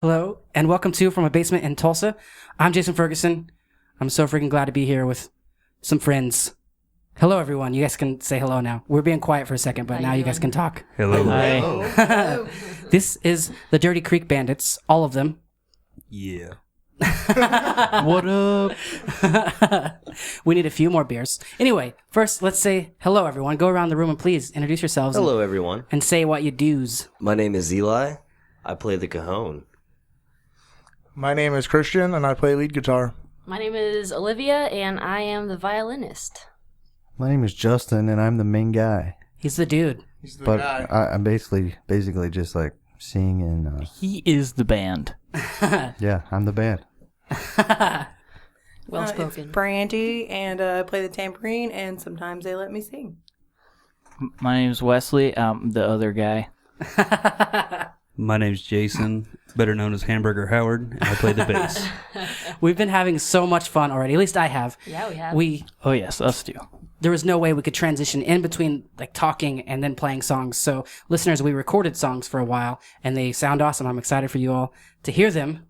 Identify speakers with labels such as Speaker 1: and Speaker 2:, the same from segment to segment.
Speaker 1: Hello, and welcome to From a Basement in Tulsa. I'm Jason Ferguson. I'm so freaking glad to be here with some friends. Hello, everyone. You guys can say hello now. We're being quiet for a second, but now you guys can talk.
Speaker 2: Hello.
Speaker 1: Hi. This is the Dirty Creek Bandits, all of them.
Speaker 2: Yeah.
Speaker 3: What up?
Speaker 1: We need a few more beers. Anyway, first, let's say hello, everyone. Go around the room and please introduce yourselves.
Speaker 4: Hello, everyone.
Speaker 1: And say what you do's.
Speaker 4: My name is Eli. I play the cajon.
Speaker 5: My name is Christian, and I play lead guitar.
Speaker 6: My name is Olivia, and I am the violinist.
Speaker 3: My name is Justin, and I'm the main guy.
Speaker 1: He's the dude.
Speaker 5: He's the
Speaker 3: But
Speaker 5: guy.
Speaker 3: I'm basically just like sing and
Speaker 2: He is the band.
Speaker 3: yeah, I'm the band.
Speaker 6: Well
Speaker 7: It's
Speaker 6: spoken.
Speaker 7: Brandy, and I play the tambourine, and sometimes they let me sing.
Speaker 2: My name's Wesley. I'm the other guy.
Speaker 8: My name's Jason, better known as Hamburger Howard, and I play the bass.
Speaker 1: We've been having so much fun already. At least I have.
Speaker 6: Yeah, we have.
Speaker 2: Oh, yes, us too.
Speaker 1: There was no way we could transition in between like talking and then playing songs. So listeners, we recorded songs for a while and they sound awesome. I'm excited for you all to hear them.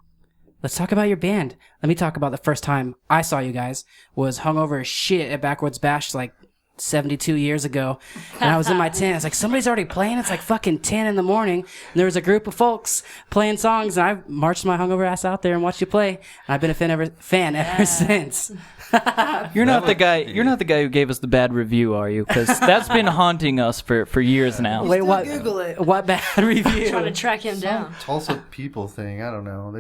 Speaker 1: Let's talk about your band. Let me talk about the first time I saw you guys was hungover as shit at Backwoods Bash like 72 years ago. And I was in my tent. I was like, somebody's already playing. It's like fucking 10 in the morning. And there was a group of folks playing songs and I marched my hungover ass out there and watched you play. And I've been a fan ever since.
Speaker 2: You're not the guy who gave us the bad review, are you? Because that's been haunting us for years now.
Speaker 1: Wait,
Speaker 7: Still
Speaker 1: what?
Speaker 7: Google it.
Speaker 1: What bad review?
Speaker 6: Trying to track him down.
Speaker 3: Tulsa people thing. I don't know.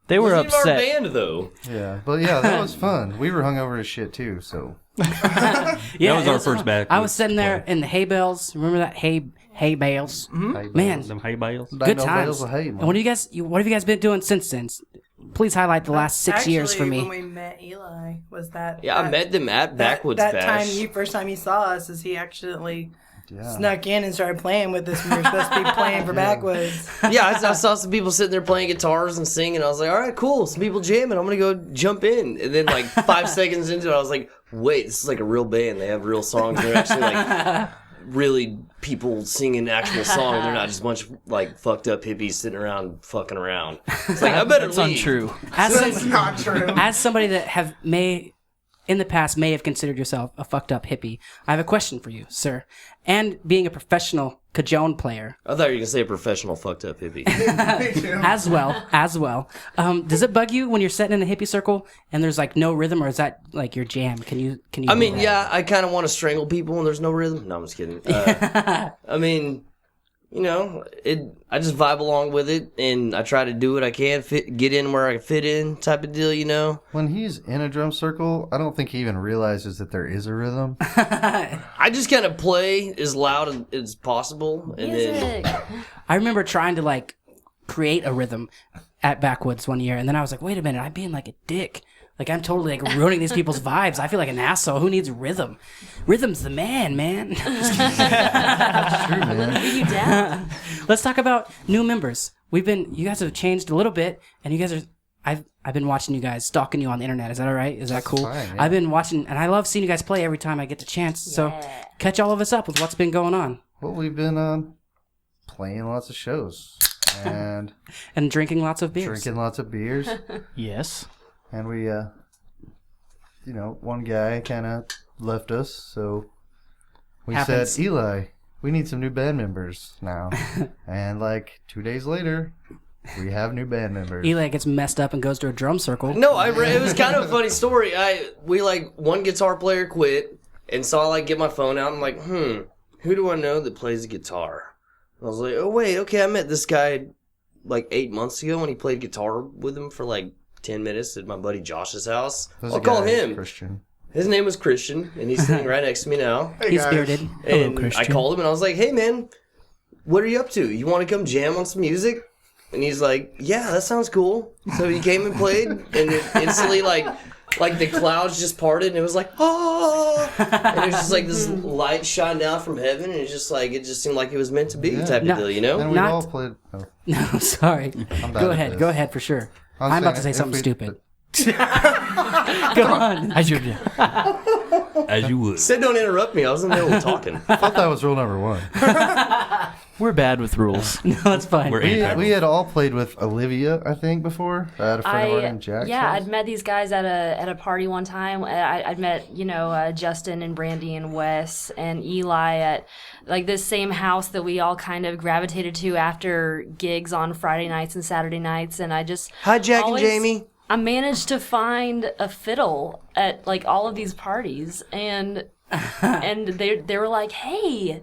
Speaker 2: They were
Speaker 4: Wasn't even
Speaker 2: upset.
Speaker 4: our band, thow.
Speaker 3: But yeah, that was fun. We were hungover as shit too. So
Speaker 1: Yeah,
Speaker 8: That was
Speaker 1: it
Speaker 8: our first back.
Speaker 1: I was sitting there in the hay bales. Remember that hay bales? Man,
Speaker 8: Them hay bales.
Speaker 1: good times. And what have you guys been doing since then? Please highlight the last 6 years for me.
Speaker 7: When we met Eli, was that?
Speaker 4: Yeah, I met them at Backwoods
Speaker 7: that
Speaker 4: Bash.
Speaker 7: first time he saw us, is he accidentally snuck in and started playing with us. We were supposed to be playing for Backwoods.
Speaker 4: Yeah, I saw some people sitting there playing guitars and singing. I was like, all right, cool. Some people jamming. I'm going to go jump in. And then like 5 seconds into it, I was like, wait, this is like a real band. They have real songs. They're actually like really people singing actual songs. They're not just a bunch of like fucked up hippies sitting around fucking around. It's like, I better
Speaker 2: That's
Speaker 4: leave.
Speaker 2: untrue.
Speaker 7: That's not true.
Speaker 1: As somebody that in the past may have considered yourself a fucked up hippie, I have a question for you, sir. And being a professional cajon player,
Speaker 4: I thought you were going to say a professional fucked up hippie.
Speaker 1: as well, does it bug you when you're sitting in a hippie circle and there's like no rhythm, or is that like your jam? Can you?
Speaker 4: I mean, yeah, I kind of want to strangle people when there's no rhythm. No, I'm just kidding. I mean, you know, I just vibe along with it, and I try to do what I can, get in where I fit in, type of deal, you know.
Speaker 3: when he's in a drum circle, I don't think he even realizes that there is a rhythm.
Speaker 4: I just kind of play as loud as possible, and then
Speaker 6: Music.
Speaker 1: I remember trying to like create a rhythm at Backwoods one year, and then I was like, wait a minute, I'm being like a dick. Like, I'm totally like ruining these people's vibes. I feel like an asshole. Who needs rhythm? Rhythm's the man.
Speaker 3: That's true, man.
Speaker 6: Are you down?
Speaker 1: Let's talk about new members. You guys have changed a little bit, and you guys are. I've been watching you guys, stalking you on the internet. Is that all right? Is that cool?
Speaker 3: fine, yeah.
Speaker 1: I've been watching, and I love seeing you guys play every time I get the chance. So catch all of us up with what's been going on
Speaker 3: Well, we've been playing lots of shows and
Speaker 1: and drinking lots of beers.
Speaker 3: drinking lots of beers.
Speaker 2: Yes.
Speaker 3: And we, one guy kind of left us, so we
Speaker 1: Happens.
Speaker 3: said, Eli, we need some new band members now. And like 2 days later, we have new band members.
Speaker 1: Eli gets messed up and goes to a drum circle.
Speaker 4: no, it was kind of a funny story. We like one guitar player quit, and so I like get my phone out. And I'm like, who do I know that plays the guitar? And I was like, oh wait, okay, I met this guy like 8 months ago, and he played guitar with him for like 10 minutes at my buddy Josh's house.
Speaker 3: There's
Speaker 4: I'll
Speaker 3: a
Speaker 4: call
Speaker 3: guy,
Speaker 4: him.
Speaker 3: Christian.
Speaker 4: His name was Christian, and he's sitting right next to me now.
Speaker 1: He's bearded.
Speaker 4: And I called him, and I was like, hey, man, what are you up to? You want to come jam on some music? And he's like, yeah, that sounds cool. So he came and played, and it instantly, like the clouds just parted, and it was like, oh! And it was just like this light shined out from heaven, and it just seemed like it was meant to be type of deal, you know?
Speaker 3: And we
Speaker 1: Not-
Speaker 3: all played. Oh,
Speaker 1: No, sorry.
Speaker 3: I'm bad
Speaker 1: Go
Speaker 3: at
Speaker 1: ahead.
Speaker 3: this.
Speaker 1: Go ahead for sure.
Speaker 3: I was
Speaker 1: I'm about to say
Speaker 3: saying, if
Speaker 1: something
Speaker 3: we-
Speaker 1: stupid. Go on.
Speaker 2: As you
Speaker 8: As you would.
Speaker 4: Said don't interrupt me. I was in the middle of talking.
Speaker 3: I thought that was rule number one.
Speaker 2: We're bad with rules.
Speaker 1: No, it's fine.
Speaker 8: We're
Speaker 3: We had all played with Olivia, I think, before. I had a friend of mine named Jack.
Speaker 6: Yeah, I'd met these guys at a party one time. I'd met Justin and Brandy and Wes and Eli at like this same house that we all kind of gravitated to after gigs on Friday nights and Saturday nights, and I just
Speaker 4: Hi, Jack
Speaker 6: always-
Speaker 4: and Jamie.
Speaker 6: I managed to find a fiddle at like all of these parties, and they were like, "Hey,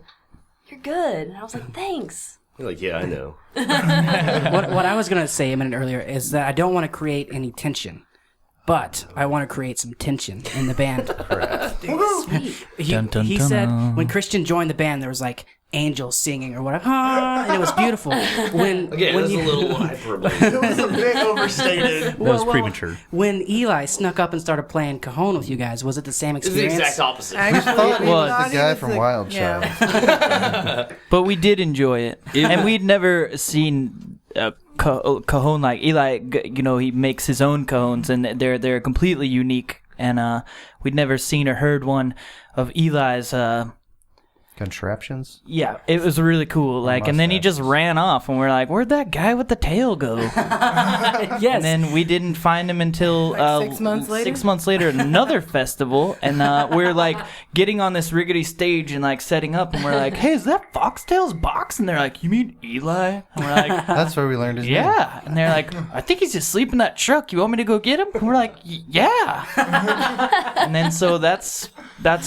Speaker 6: you're good," and I was like, "Thanks."
Speaker 4: You're like, yeah, I know.
Speaker 1: What I was going to say a minute earlier is that I don't want to create any tension, but I want to create some tension in the band. He,
Speaker 2: Dun, dun,
Speaker 1: he
Speaker 2: dun,
Speaker 1: said
Speaker 2: dun.
Speaker 1: when Christian joined the band, there was like angels singing or whatever, and it was beautiful. When
Speaker 4: Okay,
Speaker 1: when
Speaker 4: that's
Speaker 1: you,
Speaker 4: a little hyperbole.
Speaker 5: It was a bit overstated.
Speaker 8: That was premature.
Speaker 1: when Eli snuck up and started playing cajon with you guys, was it the same
Speaker 4: It's the
Speaker 1: experience?
Speaker 4: exact opposite.
Speaker 3: thought he was
Speaker 7: not
Speaker 3: the guy
Speaker 7: even
Speaker 3: from
Speaker 7: the-
Speaker 3: Wild
Speaker 7: yeah.
Speaker 3: Child.
Speaker 2: But we did enjoy it, and we'd never seen a cajon like Eli. He makes his own cajones, and they're completely unique. And we'd never seen or heard one of Eli's.
Speaker 3: Contraptions?
Speaker 2: Yeah, it was really cool. Like, and then he just ran off, and we're like, "Where'd that guy with the tail go?"
Speaker 1: Yes.
Speaker 2: And then we didn't find him until
Speaker 7: Like 6 months later?
Speaker 2: 6 months later at another festival, and we're like getting on this rickety stage and like setting up, and we're like, "Hey, is that Foxtail's box?" And they're like, "You mean Eli?" And we're like,
Speaker 3: That's where we learned his name.
Speaker 2: "Yeah." And they're like, "I think he's asleep in that truck. You want me to go get him?" And we're like, "Yeah." And then so that's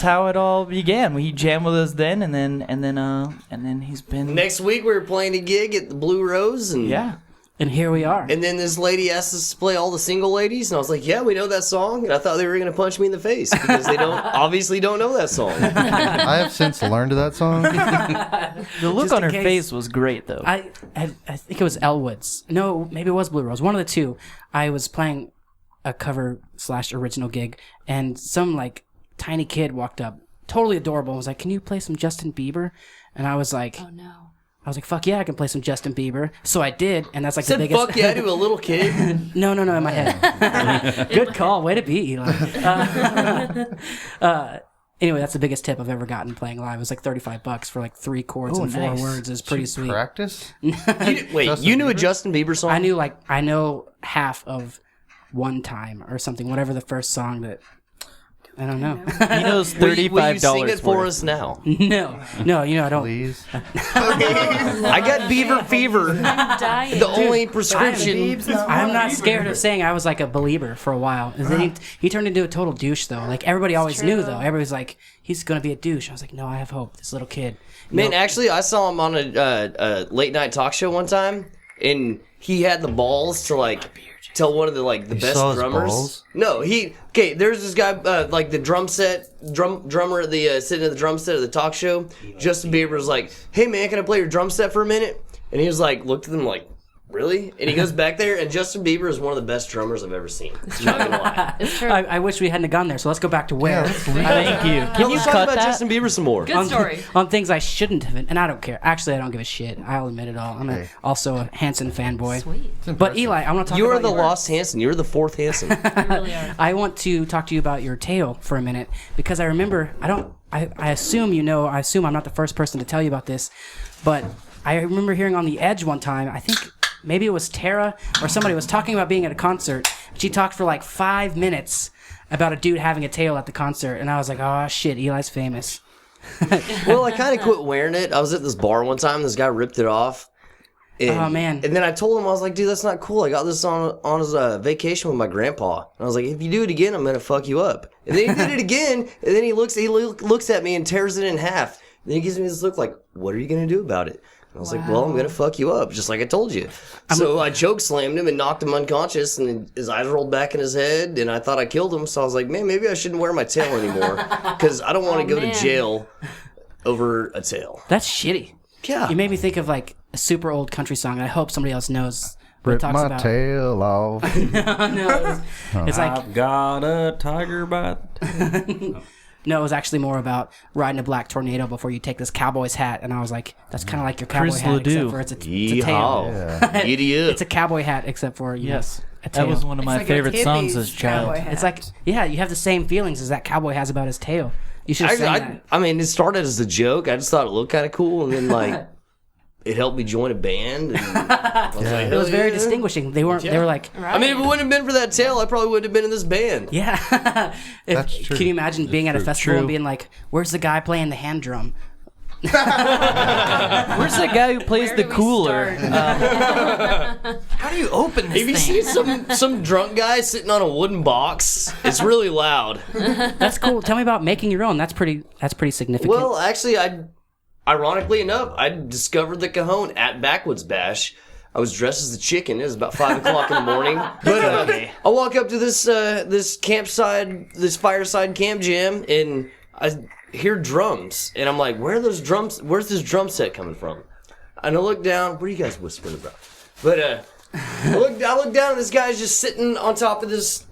Speaker 2: how it all began. He jammed with us then, and then he's been
Speaker 4: Next week we were playing a gig at the Blue Rose, and
Speaker 1: And here we are.
Speaker 4: and then this lady asked us to play all the single ladies, and I was like, "Yeah, we know that song." And I thought they were gonna punch me in the face because they obviously don't know that song.
Speaker 3: I have since learned that song.
Speaker 2: the look
Speaker 1: Just
Speaker 2: on
Speaker 1: in
Speaker 2: her
Speaker 1: case.
Speaker 2: face was great though.
Speaker 1: I think it was Elwood's. No, maybe it was Blue Rose. One of the two. I was playing a cover / original gig, and some like tiny kid walked up, totally adorable, and was like, "Can you play some Justin Bieber?" And I was like,
Speaker 6: Oh no.
Speaker 1: "Fuck yeah, I can play some Justin Bieber." So I did, and that's like
Speaker 4: Said
Speaker 1: the biggest.
Speaker 4: "fuck yeah" to a little kid.
Speaker 1: No, in my head. Good call. Way to be, Eli. Anyway, that's the biggest tip I've ever gotten playing live. It was like $35 for like 3 chords and 4
Speaker 2: nice.
Speaker 1: words. It's pretty sweet.
Speaker 3: Practice?
Speaker 4: Wait,
Speaker 3: Justin
Speaker 4: you knew a
Speaker 3: Bieber?
Speaker 4: Justin Bieber song?
Speaker 1: I know half of One Time or something, whatever the first song that. I don't know.
Speaker 2: He knows
Speaker 4: Will you
Speaker 2: $35
Speaker 4: sing it for
Speaker 2: worth.
Speaker 4: us now?
Speaker 1: No, I don't.
Speaker 3: Please.
Speaker 4: I got beaver fever.
Speaker 6: I'm dying.
Speaker 4: The only prescription.
Speaker 1: I'm not scared of saying I was like a believer for a while. And then he turned into a total douche, though. Like, everybody always knew, though. Everybody's like, he's going to be a douche. I was like, no, I have hope. This little kid.
Speaker 4: Man, actually, I saw him on a late night talk show one time, and he had the balls to like tell one of the the best
Speaker 3: saw his
Speaker 4: drummers.
Speaker 3: balls?
Speaker 4: No, there's this guy like the drummer at the sitting at the drum set of the talk show. Justin Bieber was like, "Hey man, can I play your drum set for a minute?" And he was like, looked at them like, "Really?" And he goes back there, and Justin Bieber is one of the best drummers I've ever seen. Not gonna lie.
Speaker 6: It's true.
Speaker 1: I wish we hadn't gone there, so let's go back to where.
Speaker 2: Thank you. Can you
Speaker 4: Let's talk
Speaker 2: cut
Speaker 4: about
Speaker 2: that?
Speaker 4: Justin Bieber some more.
Speaker 6: Good story.
Speaker 1: On things I shouldn't have, and I don't care. Actually, I don't give a shit. I'll admit it all. I'm also a Hanson fanboy.
Speaker 6: Sweet.
Speaker 1: But Eli, I want to talk
Speaker 4: You
Speaker 1: about
Speaker 4: are the
Speaker 1: your-
Speaker 4: lost Hanson. You're the fourth Hanson.
Speaker 6: You really are.
Speaker 1: I want to talk to you about your tail for a minute because I remember I assume you know. I assume I'm not the first person to tell you about this, but I remember hearing on the Edge one time. I think maybe it was Tara or somebody was talking about being at a concert. She talked for like 5 minutes about a dude having a tail at the concert, and I was like, oh shit, Eli's famous.
Speaker 4: Well, I kind of quit wearing it. I was at this bar one time. This guy ripped it off. And,
Speaker 1: Oh, man.
Speaker 4: And then I told him, I was like, "Dude, that's not cool. I got this on his vacation with my grandpa." And I was like, "If you do it again, I'm gonna fuck you up." And then he did it again. And then he looks at me and tears it in half. And then he gives me this look like, "What are you gonna do about it?" And I was like, "Well, I'm gonna fuck you up, just like I told you." So I choke slammed him and knocked him unconscious, and his eyes rolled back in his head. And I thought I killed him. So I was like, "Man, maybe I shouldn't wear my tail anymore because I don't want to go
Speaker 6: man.
Speaker 4: to jail over a tail."
Speaker 1: That's shitty.
Speaker 4: Yeah.
Speaker 1: You made me think of like a super old country song. And I hope somebody else knows what it
Speaker 3: Rip
Speaker 1: talks
Speaker 3: my
Speaker 1: about.
Speaker 3: tail off.
Speaker 1: No, it's like
Speaker 8: I've got a tiger bite.
Speaker 1: no, it was actually more about riding a black tornado before you take this cowboy's hat. And I was like, that's kind of like your cowboy
Speaker 2: Chris
Speaker 1: hat,
Speaker 2: Ledoux.
Speaker 1: except for it's a tail.
Speaker 4: Yeehaw. Idiot.
Speaker 1: It's a cowboy hat, except for
Speaker 2: Yes.
Speaker 1: a tail.
Speaker 2: That was one of
Speaker 7: It's
Speaker 2: my
Speaker 7: like a
Speaker 2: favorite songs
Speaker 7: hippie's
Speaker 2: as a child.
Speaker 7: cowboy hat.
Speaker 1: It's like, yeah, you have the same feelings as that cowboy has about his tail. You should have sang that.
Speaker 4: I mean, it started as a joke. I just thought it looked kind of cool, and then it helped me join a band. And I was like,
Speaker 1: It was
Speaker 4: hell
Speaker 1: very
Speaker 4: yeah.
Speaker 1: distinguishing. They weren't. They were like,
Speaker 6: Right.
Speaker 4: I mean, if it wouldn't have been for that tail, I probably wouldn't have been in this band.
Speaker 1: yeah.
Speaker 3: That's true.
Speaker 1: Can you imagine being at a
Speaker 8: true.
Speaker 1: festival and being like, "Where's the guy playing the hand drum?"
Speaker 2: Where's the guy who plays
Speaker 6: Where
Speaker 2: the
Speaker 6: do we
Speaker 2: cooler?
Speaker 6: start?
Speaker 2: How do you open this
Speaker 4: Have you
Speaker 2: thing?
Speaker 4: seen some drunk guy sitting on a wooden box? It's really loud.
Speaker 1: That's cool. Tell me about making your own. That's pretty significant.
Speaker 4: Well, actually, ironically enough, I discovered the cajon at Backwoods Bash. I was dressed as the chicken. It was about 5 o'clock in the morning. But I walk up to this campsite, this fireside camp jam, and I hear drums, and I'm like, "Where are those drums? Where's this drum set coming from?" And I look down. What are you guys whispering about? But I look down, and this guy's just sitting on top of this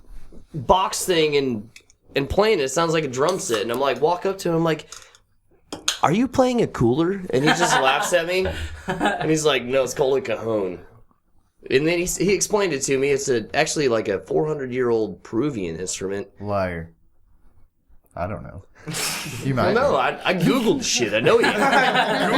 Speaker 4: box thing and playing it. It sounds like a drum set, and I'm like, walk up to him, I'm like, "Are you playing a cooler?" And he just laughs at me, and he's like, "No, it's called a cajon." And then he explained it to me. It's actually like a 400-year-old Peruvian instrument.
Speaker 3: Liar. I don't know. You might.
Speaker 4: No, I googled shit. I know you.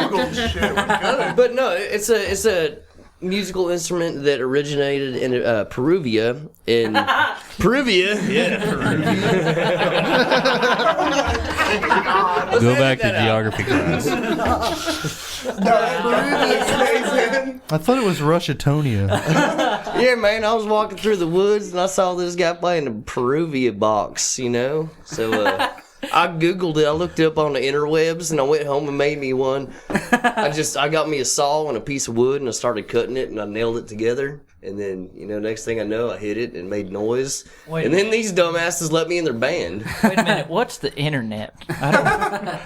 Speaker 5: Google shit. What good?
Speaker 4: But no, it's a musical instrument that originated in Peruvia. In Peruvia, yeah.
Speaker 8: Go back to geography class.
Speaker 3: I thought it was Rushatonia.
Speaker 4: Yeah, man. I was walking through the woods and I saw this guy playing a Peruvia box. You know, so. I googled it. I looked it up on the interwebs, and I went home and made me one. I got me a saw and a piece of wood, and I started cutting it, and I nailed it together. And then, next thing I know, I hit it and made noise.
Speaker 2: Wait a
Speaker 4: and then these dumbasses let me in their band.
Speaker 2: Wait a minute. What's the internet? I don't.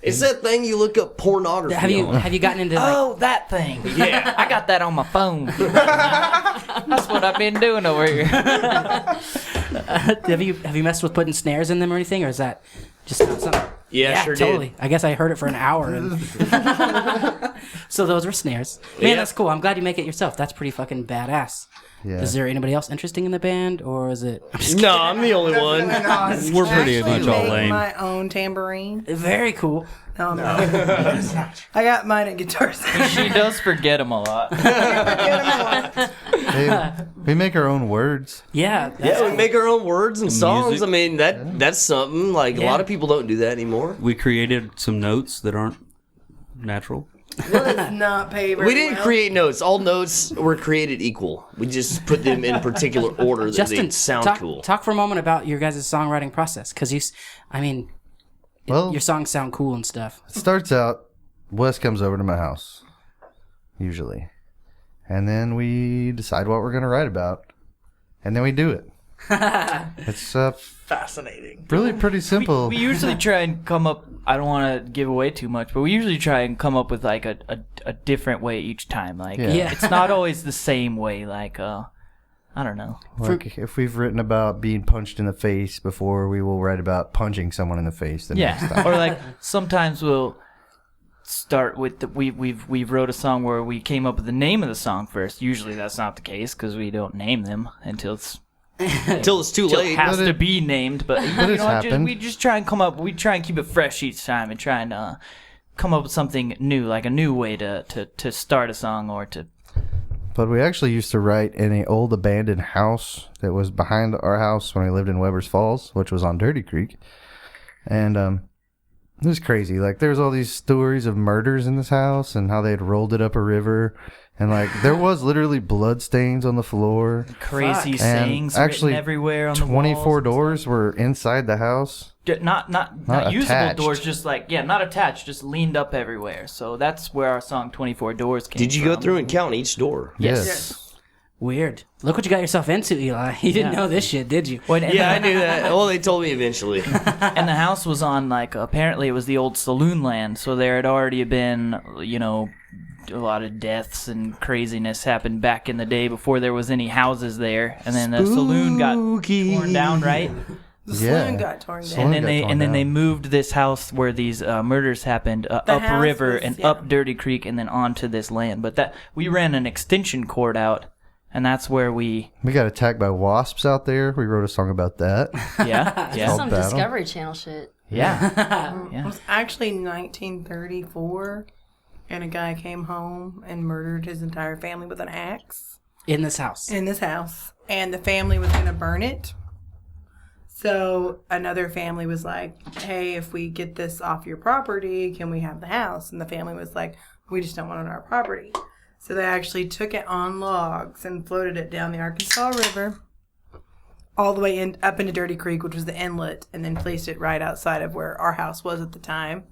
Speaker 4: It's that thing you look up pornography on.
Speaker 1: have you gotten into like,
Speaker 2: Oh, that thing. Yeah, I got that on my phone. That's what I've been doing over here.
Speaker 1: have you messed with putting snares in them or anything, or is that just not something?
Speaker 4: Yeah, sure
Speaker 1: totally.
Speaker 4: did.
Speaker 1: I guess I heard it for an hour. And so those were snares. Man,
Speaker 4: Yeah.
Speaker 1: that's cool. I'm glad you make it yourself. That's pretty fucking badass.
Speaker 3: Yeah.
Speaker 1: Is there anybody else interesting in the band, or is it? I'm just
Speaker 4: No, I'm the only one.
Speaker 8: We're pretty
Speaker 7: Actually
Speaker 8: much all
Speaker 7: make
Speaker 8: lame.
Speaker 7: my own tambourine.
Speaker 1: Very cool.
Speaker 7: No, I'm not. I got mine at Guitar Center.
Speaker 2: She does forget them a lot.
Speaker 3: We make our own words.
Speaker 1: Yeah.
Speaker 4: Yeah, we make our own words and songs.
Speaker 8: Music.
Speaker 4: I mean, that's something. Like, a
Speaker 1: Yeah.
Speaker 4: lot of people don't do that anymore.
Speaker 8: We created some notes that aren't natural.
Speaker 7: Let's not pay very
Speaker 4: We didn't
Speaker 7: well.
Speaker 4: create notes. All notes were created equal. We just put them in particular order that
Speaker 1: Justin,
Speaker 4: they sound
Speaker 1: talk,
Speaker 4: cool.
Speaker 1: talk for a moment about your guys' songwriting process, because
Speaker 3: Well,
Speaker 1: your songs sound cool and stuff.
Speaker 3: it starts out, Wes comes over to my house, usually. And then we decide what we're going to write about. And then we do it. It's
Speaker 5: Fascinating.
Speaker 3: really pretty simple.
Speaker 2: We usually try and come up. I don't want to give away too much, but we usually try and come up with like a different way each time. Like,
Speaker 3: Yeah.
Speaker 2: it's not always the same way. Like, I don't know.
Speaker 3: Like, if we've written about being punched in the face before, we will write about punching someone in the face the next
Speaker 2: Yeah,
Speaker 3: time.
Speaker 2: or like sometimes we'll start with we've wrote a song where we came up with the name of the song first. Usually that's not the case because we don't name them until it's
Speaker 4: Until it's too
Speaker 2: till
Speaker 4: late.
Speaker 2: it has
Speaker 3: But
Speaker 2: to
Speaker 3: it-
Speaker 2: be named. But
Speaker 3: it's
Speaker 2: just,
Speaker 3: happened.
Speaker 2: we just try and come up. We try and keep it fresh each time and try and come up with something new, like a new way to start a song or to.
Speaker 3: But we actually used to write in an old abandoned house that was behind our house when we lived in Weber's Falls, which was on Dirty Creek. And it was crazy. Like, there's all these stories of murders in this house and how they'd rolled it up a river. And, like, there was literally blood stains on the floor.
Speaker 2: Crazy
Speaker 3: And
Speaker 2: sayings
Speaker 3: actually,
Speaker 2: written everywhere on the walls.
Speaker 3: 24 doors were inside the house.
Speaker 2: Not usable
Speaker 3: attached.
Speaker 2: doors, just like not attached, just leaned up everywhere. So that's where our song 24 Doors came
Speaker 4: Did you
Speaker 2: from.
Speaker 4: go through and count each door?
Speaker 3: Yes.
Speaker 1: Weird. Look what you got yourself into, Eli. You didn't
Speaker 2: Yeah.
Speaker 1: know this shit, did you?
Speaker 2: When,
Speaker 4: Yeah, I knew that. Well, they told me eventually.
Speaker 2: and the house was on like apparently it was the old saloon land, so there had already been a lot of deaths and craziness happened back in the day before there was any houses there, and then the saloon got torn down, right?
Speaker 7: The saloon
Speaker 3: Yeah.
Speaker 7: got torn down.
Speaker 3: Saloon
Speaker 2: And then
Speaker 3: got
Speaker 2: they
Speaker 3: torn
Speaker 2: and then they
Speaker 3: down.
Speaker 2: moved this house where these murders happened
Speaker 7: The
Speaker 2: up
Speaker 7: house
Speaker 2: river
Speaker 7: was-
Speaker 2: and
Speaker 7: yeah.
Speaker 2: up Dirty Creek and then onto this land. But that we ran an extension cord out, and that's where we
Speaker 3: We got attacked by wasps out there. We wrote a song about that.
Speaker 2: yeah yeah
Speaker 6: Some
Speaker 3: Battle.
Speaker 6: Discovery Channel shit.
Speaker 2: yeah
Speaker 7: It
Speaker 2: yeah.
Speaker 7: was actually 1934. and a guy came home and murdered his entire family with an axe
Speaker 1: In this house.
Speaker 7: in this house, and the family was going to burn it. So another family was like, hey, if we get this off your property, can we have the house? And the family was like, we just don't want it on our property. So they actually took it on logs and floated it down the Arkansas River all the way up into Dirty Creek, which was the inlet, and then placed it right outside of where our house was at the time.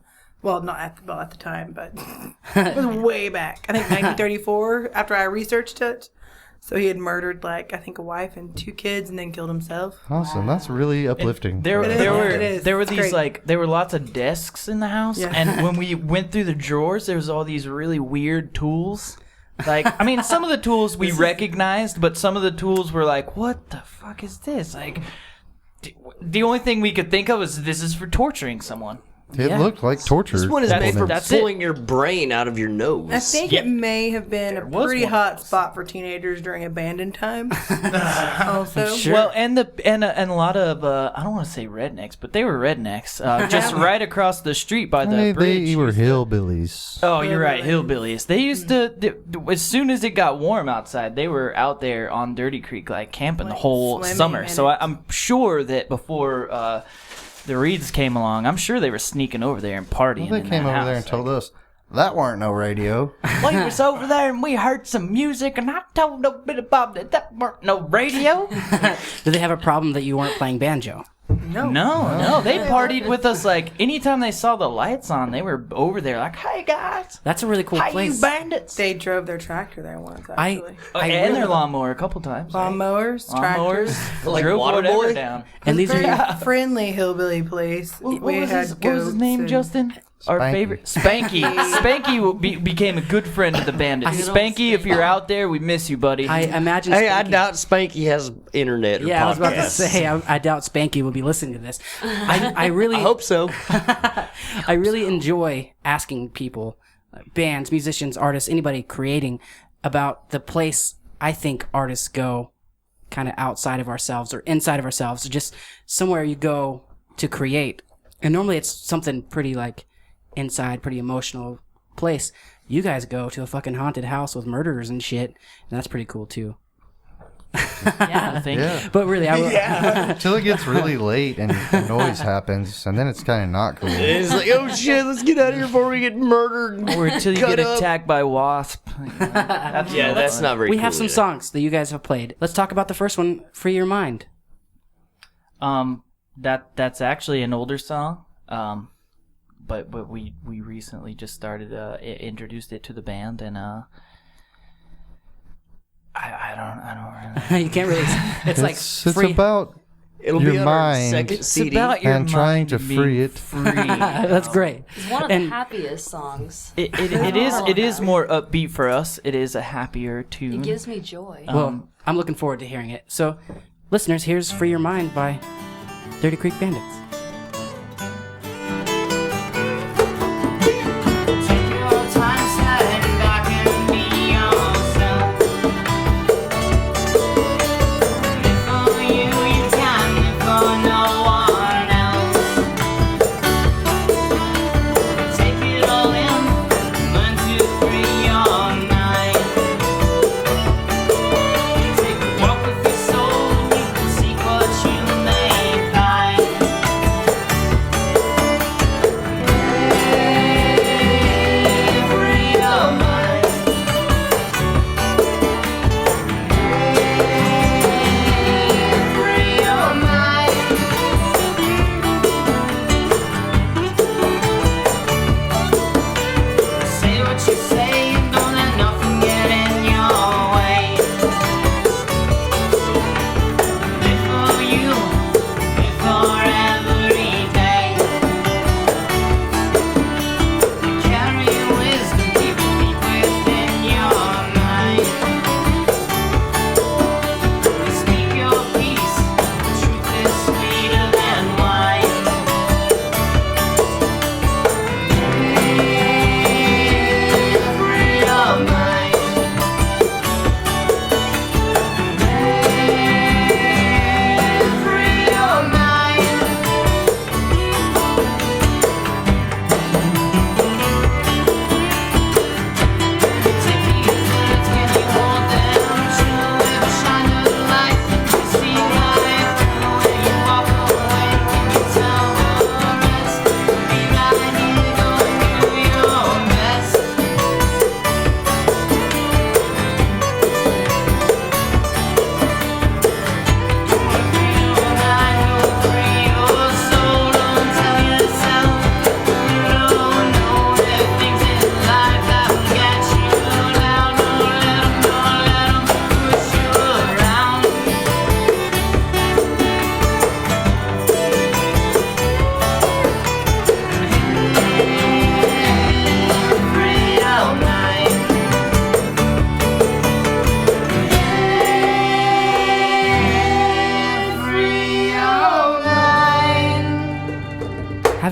Speaker 7: Well, not at the time, but it was way back. I think 1934 after I researched it. So he had murdered, like, I think a wife and 2 kids and then killed himself.
Speaker 3: Awesome. That's really uplifting.
Speaker 2: There
Speaker 7: It is.
Speaker 2: were
Speaker 7: It's
Speaker 2: these
Speaker 7: great.
Speaker 2: like there were lots of desks in the house,
Speaker 7: Yeah.
Speaker 2: and when we went through the drawers, there was all these really weird tools. Like, I mean, some of the tools we recognized, but some of the tools were like, "What the fuck is this?" Like, the only thing we could think of was this is for torturing someone.
Speaker 3: It looped like torture.
Speaker 4: This one is made for
Speaker 2: That's it.
Speaker 4: pulling your brain out of your nose.
Speaker 7: I think
Speaker 2: Yeah.
Speaker 7: it may have been a
Speaker 2: was
Speaker 7: pretty
Speaker 2: one of
Speaker 7: hot
Speaker 2: those.
Speaker 7: spot for teenagers during abandoned times. Also,
Speaker 1: Sure.
Speaker 2: Well, and a lot of I don't want to say rednecks, but they were rednecks, just right across the street by the bridge.
Speaker 3: They were hillbillies.
Speaker 2: Oh, you're right, hillbillies. They used to, as soon as it got warm outside, they were out there on Dirty Creek, like camping the
Speaker 7: Like
Speaker 2: whole
Speaker 7: swimming
Speaker 2: summer.
Speaker 7: in
Speaker 2: So
Speaker 7: it.
Speaker 2: I'm sure that before the Reeds came along, I'm sure they were sneaking over there and partying.
Speaker 3: Well, they
Speaker 2: in
Speaker 3: came
Speaker 2: that
Speaker 3: over there
Speaker 2: house.
Speaker 3: and told us that weren't no radio.
Speaker 2: We was over there and we heard some music, and I told a bit about that weren't no radio.
Speaker 1: Did they have a problem that you weren't playing banjo?
Speaker 2: No, they partied with us. Like anytime they saw the lights on, they were over there. Like, hey guys,
Speaker 1: That's a really cool
Speaker 2: hey
Speaker 1: place.
Speaker 2: you bandits.
Speaker 7: they drove their tractor there once,
Speaker 1: I,
Speaker 7: actually.
Speaker 1: I
Speaker 2: and
Speaker 1: really-
Speaker 2: their lawnmower a couple times.
Speaker 7: Lawnmowers,
Speaker 2: Lawnmowers,
Speaker 7: tractors.
Speaker 4: Like
Speaker 2: drove
Speaker 4: Waterboy?
Speaker 2: whatever down.
Speaker 1: and these are your,
Speaker 7: Friendly hillbilly place.
Speaker 2: What
Speaker 7: We
Speaker 2: was
Speaker 7: had
Speaker 2: his
Speaker 7: goats
Speaker 2: name,
Speaker 7: and-
Speaker 2: Justin? Our
Speaker 3: Spanky.
Speaker 2: favorite Spanky. Spanky became a good friend of the bandits. Spanky, if you're out there, we miss you, buddy.
Speaker 1: I imagine.
Speaker 4: Hey, I
Speaker 1: Spanky-
Speaker 4: doubt Spanky has internet or
Speaker 1: Yeah, I was about to
Speaker 4: podcasts.
Speaker 1: say. I doubt Spanky will be listening to this. I really
Speaker 4: I hope so.
Speaker 1: I really enjoy asking people, bands, musicians, artists, anybody creating, about the place I think artists go kind of outside of ourselves or inside of ourselves, or just somewhere you go to create. And normally it's something pretty like inside, pretty emotional place. You guys go to a fucking haunted house with murderers and shit, and that's pretty cool too.
Speaker 2: I think.
Speaker 3: Yeah.
Speaker 1: But really,
Speaker 3: Until it gets really late and the noise happens, and then it's kind of not cool.
Speaker 4: It's like, oh shit, let's get out of here before we get murdered.
Speaker 2: Or until you
Speaker 4: Cut
Speaker 2: get
Speaker 4: up.
Speaker 2: attacked by wasp.
Speaker 4: Yeah, that's not very
Speaker 1: we
Speaker 4: cool
Speaker 1: have some
Speaker 4: either.
Speaker 1: songs that you guys have played. Let's talk about the first one, Free Your Mind.
Speaker 2: That's actually an older song. But we recently just started introduced it to the band, and I don't really.
Speaker 1: You can't really. It's like
Speaker 3: It's
Speaker 1: free.
Speaker 3: about
Speaker 4: It'll
Speaker 3: your
Speaker 4: be on our
Speaker 3: mind.
Speaker 4: second
Speaker 2: It's
Speaker 4: CD.
Speaker 2: about your
Speaker 3: And trying
Speaker 2: mind
Speaker 3: to
Speaker 2: being
Speaker 3: free it.
Speaker 2: Free.
Speaker 1: That's great.
Speaker 6: It's one of
Speaker 1: And-
Speaker 6: the happiest songs.
Speaker 2: It is more upbeat for us. It is a happier tune.
Speaker 6: It gives me joy.
Speaker 1: Well, I'm looking forward to hearing it. So, listeners, here's Free Your Mind by Dirty Creek Bandits.
Speaker 9: Walk with your soul, you can seek what you may find.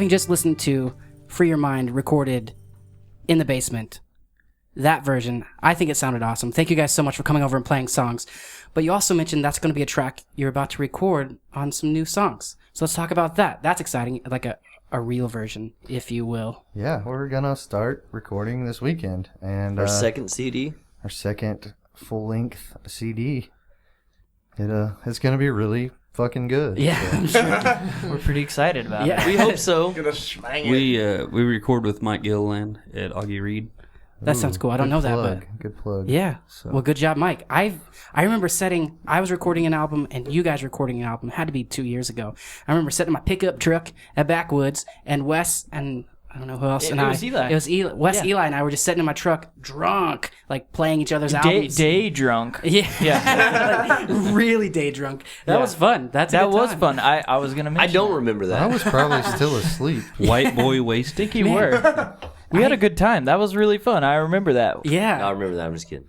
Speaker 1: having just listened to Free Your Mind recorded in the basement, that version, I think it sounded awesome. Thank you guys so much for coming over and playing songs. But you also mentioned that's going to be a track you're about to record on some new songs. So let's talk about that. That's exciting, like a real version, if you will.
Speaker 3: Yeah, we're gonna start recording this weekend, and
Speaker 4: Our second CD.
Speaker 3: our second full-length CD. It's gonna be really fucking good.
Speaker 1: Yeah, I'm sure.
Speaker 2: We're pretty excited about it.
Speaker 1: Yeah.
Speaker 4: We hope so.
Speaker 5: Gonna smang it.
Speaker 8: We record with Mike Gilliland at Augie Reed.
Speaker 1: That sounds cool. I don't know that, but
Speaker 3: Good plug.
Speaker 1: yeah.
Speaker 3: So-
Speaker 1: Well, good job, Mike. I remember I was recording an album and you guys recording an album. It had to be 2 years ago. I remember setting my pickup truck at Backwoods, and Wes and I don't know who else.
Speaker 2: It
Speaker 1: and I.
Speaker 2: was Eli.
Speaker 1: It was Eli. Wes,
Speaker 2: Yeah.
Speaker 1: Eli, and I were just sitting in my truck, drunk, like playing each other's albums.
Speaker 2: Day drunk.
Speaker 1: Yeah,
Speaker 2: Yeah.
Speaker 1: Like, really day drunk. That
Speaker 2: Yeah.
Speaker 1: was fun. That
Speaker 2: Was fun. I was gonna
Speaker 4: I
Speaker 2: mention.
Speaker 4: don't remember
Speaker 3: I
Speaker 4: that.
Speaker 3: was probably still asleep.
Speaker 8: White boy wasted.
Speaker 2: think you were. We had a good time. That was really fun. I remember that.
Speaker 1: Yeah.
Speaker 4: No, I remember that. I'm just kidding.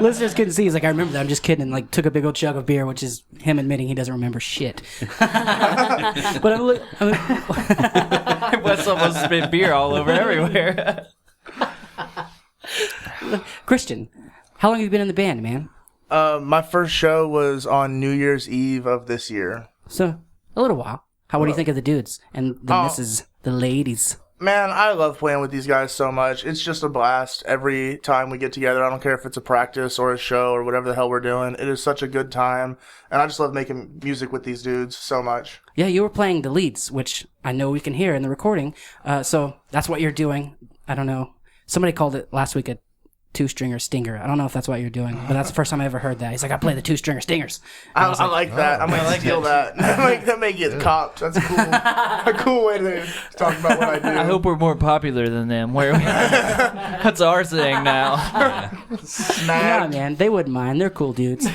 Speaker 1: Listeners couldn't see. He's like, I remember that. I'm just kidding. And like took a big old chug of beer, which is him admitting he doesn't remember shit. But
Speaker 2: Wes almost spit beer all over everywhere.
Speaker 1: Christian, how long have you been in the band, man?
Speaker 5: My first show was on New Year's Eve of this year.
Speaker 1: So a little while. What do you think of the dudes and the misses, the ladies?
Speaker 5: Man, I love playing with these guys so much. It's just a blast every time we get together. I don't care if it's a practice or a show or whatever the hell we're doing. It is such a good time. And I just love making music with these dudes so much.
Speaker 1: Yeah, you were playing the leads, which I know we can hear in the recording. So that's what you're doing. I don't know. Somebody called it last week a two-stringer stinger. I don't know if that's what you're doing, but that's the first time I ever heard that. He's like, I play the two-stringer stingers.
Speaker 5: I like that. I'm going to steal that. That may get copped. That's cool. A cool way to talk about what I do.
Speaker 2: I hope we're more popular than them. That's our thing now.
Speaker 1: Yeah, man, they wouldn't mind. They're cool dudes.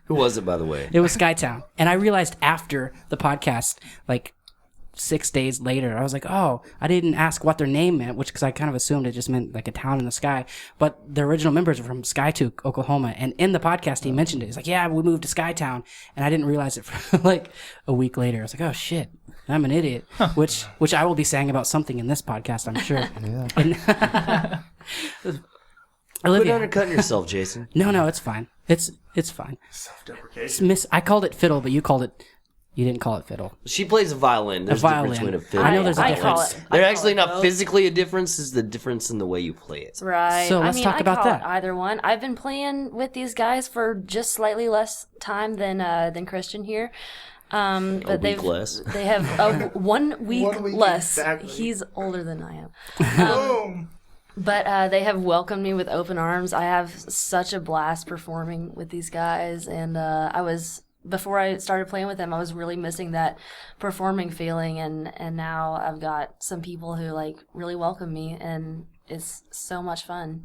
Speaker 4: Who was it, by the way?
Speaker 1: It was Skytown. And I realized after the podcast, like 6 days later, I was like, oh, I didn't ask what their name meant, which because I kind of assumed it just meant like a town in the sky. But the original members are from Skytook, Oklahoma. And in the podcast, he mentioned it. He's like, yeah, we moved to Skytown. And I didn't realize it for like a week later. I was like, oh, shit, I'm an idiot, which I will be saying about something in this podcast, I'm sure. Yeah.
Speaker 4: Quit
Speaker 1: Olivia.
Speaker 4: undercutting yourself, Jason.
Speaker 1: No, it's fine. It's fine.
Speaker 5: Self-deprecation.
Speaker 1: I called it fiddle, but you didn't call it fiddle.
Speaker 4: She plays a violin. There's a difference between a fiddle.
Speaker 1: I know there's a
Speaker 6: I
Speaker 1: difference.
Speaker 6: call it.
Speaker 4: They're
Speaker 6: I call
Speaker 4: actually
Speaker 6: it
Speaker 4: not
Speaker 6: both.
Speaker 4: physically a difference. It's the difference in the way you play it.
Speaker 6: Right.
Speaker 1: So let's talk about
Speaker 6: I
Speaker 1: that.
Speaker 6: call it either one. I've been playing with these guys for just slightly less time than Christian here. But
Speaker 4: week less.
Speaker 6: They have 1 week,
Speaker 5: 1 week
Speaker 6: less.
Speaker 5: exactly.
Speaker 6: He's older than I am.
Speaker 5: Boom.
Speaker 6: But they have welcomed me with open arms. I have such a blast performing with these guys, and before I started playing with them, I was really missing that performing feeling, and now I've got some people who like really welcome me, and it's so much fun.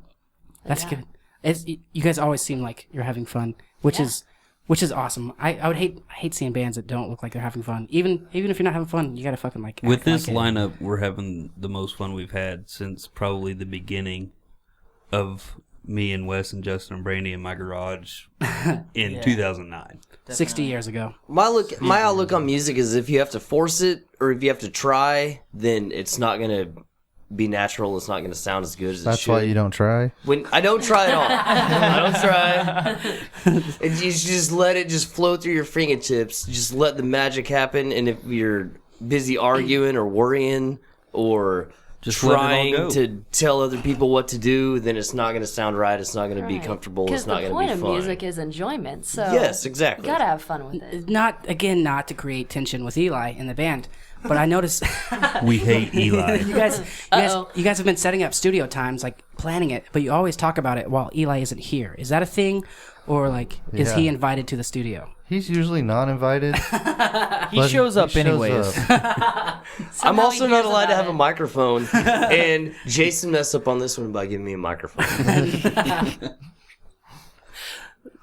Speaker 1: That's
Speaker 6: Yeah.
Speaker 1: good. You guys always seem like you're having fun, which is awesome. I hate seeing bands that don't look like they're having fun. Even if you're not having fun, you gotta fucking like.
Speaker 8: With
Speaker 1: act
Speaker 8: this
Speaker 1: like it.
Speaker 8: lineup, we're having the most fun we've had since probably the beginning of me and Wes and Justin and Brandy in my garage in 2009.
Speaker 1: 60 years ago.
Speaker 4: My outlook on music is if you have to force it or if you have to try, then it's not gonna be natural. It's not gonna sound as good as it
Speaker 3: That's
Speaker 4: should.
Speaker 3: why you don't try.
Speaker 4: When I don't try at all, I don't try. And you just let it just flow through your fingertips. Just let the magic happen. And if you're busy arguing or worrying or
Speaker 8: Just let it all
Speaker 4: trying
Speaker 8: go.
Speaker 4: to tell other people what to do, then it's not going to sound right. It's not going to be comfortable. It's not going to be fun.
Speaker 6: Because the point of music is enjoyment. So
Speaker 4: Yes, exactly.
Speaker 6: You gotta have fun with it.
Speaker 1: Not to create tension with Eli in the band, but I noticed
Speaker 8: We hate Eli.
Speaker 1: you guys have been setting up studio times, like planning it, but you always talk about it while Eli isn't here. Is that a thing, or like is he
Speaker 3: Yeah.
Speaker 1: invited to the studio?
Speaker 3: He's usually not invited.
Speaker 2: He shows up anyways.
Speaker 4: I'm also not allowed to have a microphone. And Jason messed up on this one by giving me a microphone.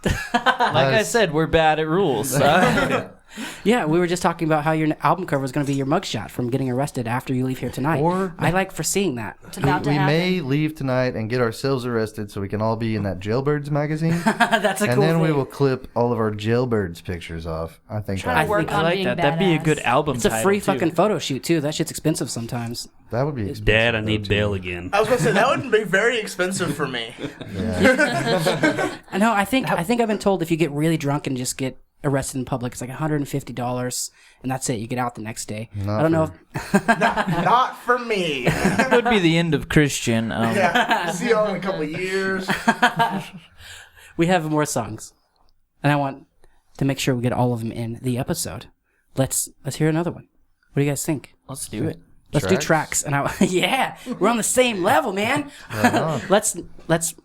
Speaker 2: Like I said, we're bad at rules.
Speaker 1: Yeah, we were just talking about how your album cover is going to be your mugshot from getting arrested after you leave here tonight.
Speaker 3: Or-
Speaker 1: I like foreseeing that.
Speaker 6: It's about to
Speaker 3: We
Speaker 6: happen.
Speaker 3: may leave tonight and get ourselves arrested so we can all be in that Jailbirds magazine.
Speaker 1: That's a
Speaker 3: And
Speaker 1: cool
Speaker 3: then
Speaker 1: thing.
Speaker 3: we will clip all of our Jailbirds pictures off. I think
Speaker 6: Trying
Speaker 3: that
Speaker 6: to work
Speaker 1: I
Speaker 6: on
Speaker 2: like
Speaker 6: being
Speaker 2: that. That'd be a
Speaker 6: badass.
Speaker 2: good album.
Speaker 1: It's a free
Speaker 2: title, too.
Speaker 1: fucking photo shoot too. That shit's expensive sometimes.
Speaker 3: that would be expensive.
Speaker 8: Dad, I
Speaker 3: though,
Speaker 8: need
Speaker 3: too.
Speaker 8: bail again.
Speaker 5: I was gonna say that would be very expensive for me.
Speaker 1: I know. I think I've been told if you get really drunk and just get arrested in public, it's like $150, and that's it. You get out the next day.
Speaker 3: Not
Speaker 1: I don't know.
Speaker 3: for-
Speaker 5: Not for me.
Speaker 2: That would be the end of Christian.
Speaker 5: Yeah, see y'all in a couple of years.
Speaker 1: We have more songs, and I want to make sure we get all of them in the episode. Let's hear another one. What do you guys think?
Speaker 2: Let's do it.
Speaker 1: Let's do tracks, and yeah, we're on the same level, man. let's.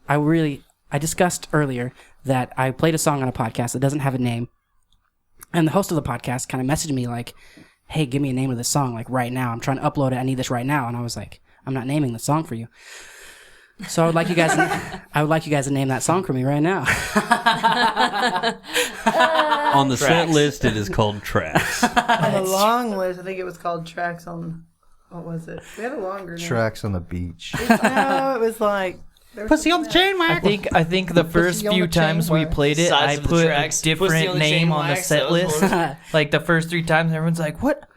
Speaker 1: I discussed earlier that I played a song on a podcast that doesn't have a name, and the host of the podcast kind of messaged me like, "Hey, give me a name of this song like right now. I'm trying to upload it. I need this right now." And I was like, "I'm not naming the song for you." So I would like you guys. To name that song for me right now.
Speaker 8: On the set list, it is called Tracks.
Speaker 7: On the long list, I think it was called Tracks on. What was it? We had a longer name.
Speaker 3: Tracks on the beach.
Speaker 7: No, it was like
Speaker 1: Pussy on the chain,
Speaker 2: I think the first
Speaker 3: on
Speaker 2: few
Speaker 3: the chain
Speaker 2: times we
Speaker 3: wax.
Speaker 2: played it,
Speaker 4: Size
Speaker 2: I
Speaker 4: of the
Speaker 2: put a
Speaker 4: tracks. Pussy
Speaker 2: different
Speaker 4: on the
Speaker 2: name
Speaker 4: chain
Speaker 2: on the
Speaker 4: wax,
Speaker 2: set
Speaker 4: that was
Speaker 2: list.
Speaker 4: one.
Speaker 2: Like the first 3 times, everyone's like, What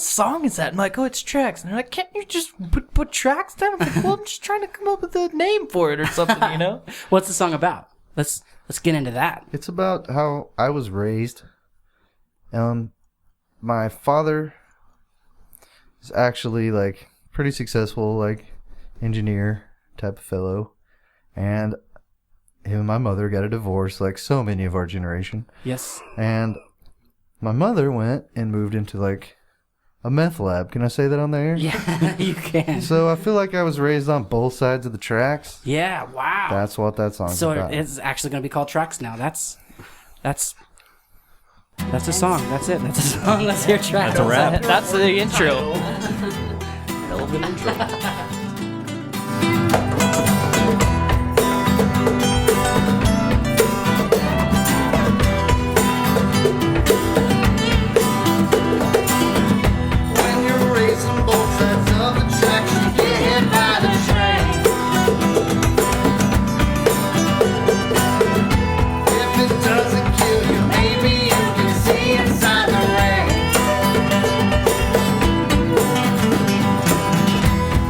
Speaker 2: song is that? I'm like, oh, it's Tracks. And they're like, can't you just put Tracks down? I'm like, well, I'm just trying to come up with a name for it or something, you know?
Speaker 1: What's the song about? Let's get into that.
Speaker 3: It's about how I was raised. My father is actually like pretty successful, like engineer type of fellow, and him and my mother got a divorce, like so many of our generation.
Speaker 1: Yes.
Speaker 3: And my mother went and moved into like a meth lab. Can I say that on the air?
Speaker 1: Yeah, you can.
Speaker 3: So I feel like I was raised on both sides of the tracks.
Speaker 1: Yeah. Wow.
Speaker 3: That's what that song's
Speaker 1: So
Speaker 3: about.
Speaker 1: it's actually going to be called Tracks now. That's a song. That's it. That's a song. Let's hear Tracks.
Speaker 8: That's a wrap.
Speaker 2: That's the intro.
Speaker 4: Hell of an intro.
Speaker 3: When you're raised on both sides of the tracks, you get hit by the train. If it doesn't kill you, maybe you can see inside the rain.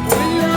Speaker 3: When you're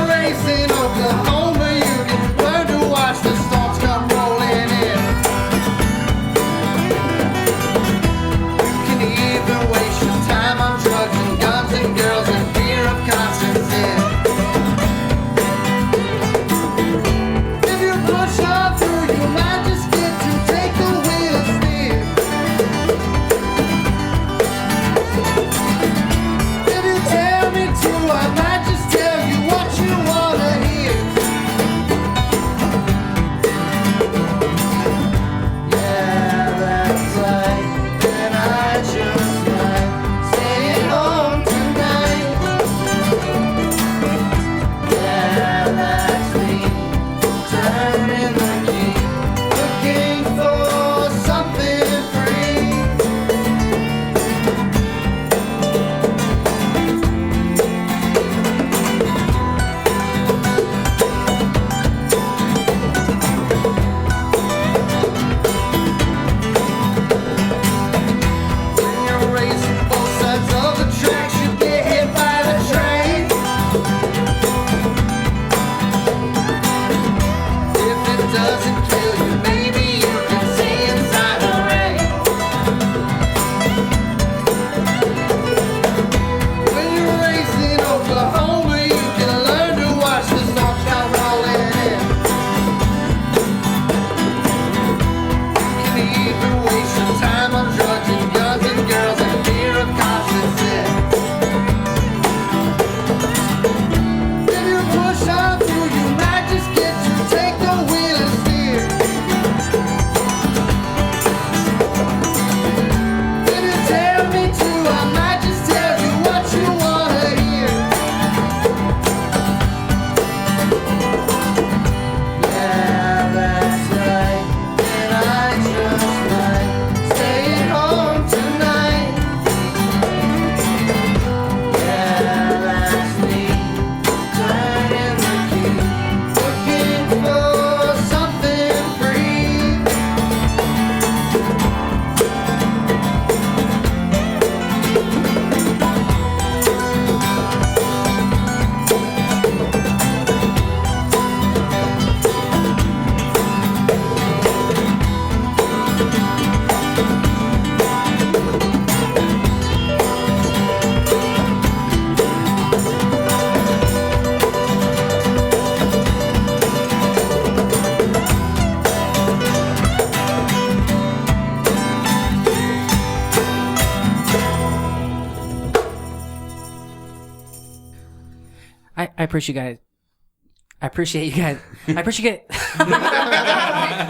Speaker 1: appreciate you guys.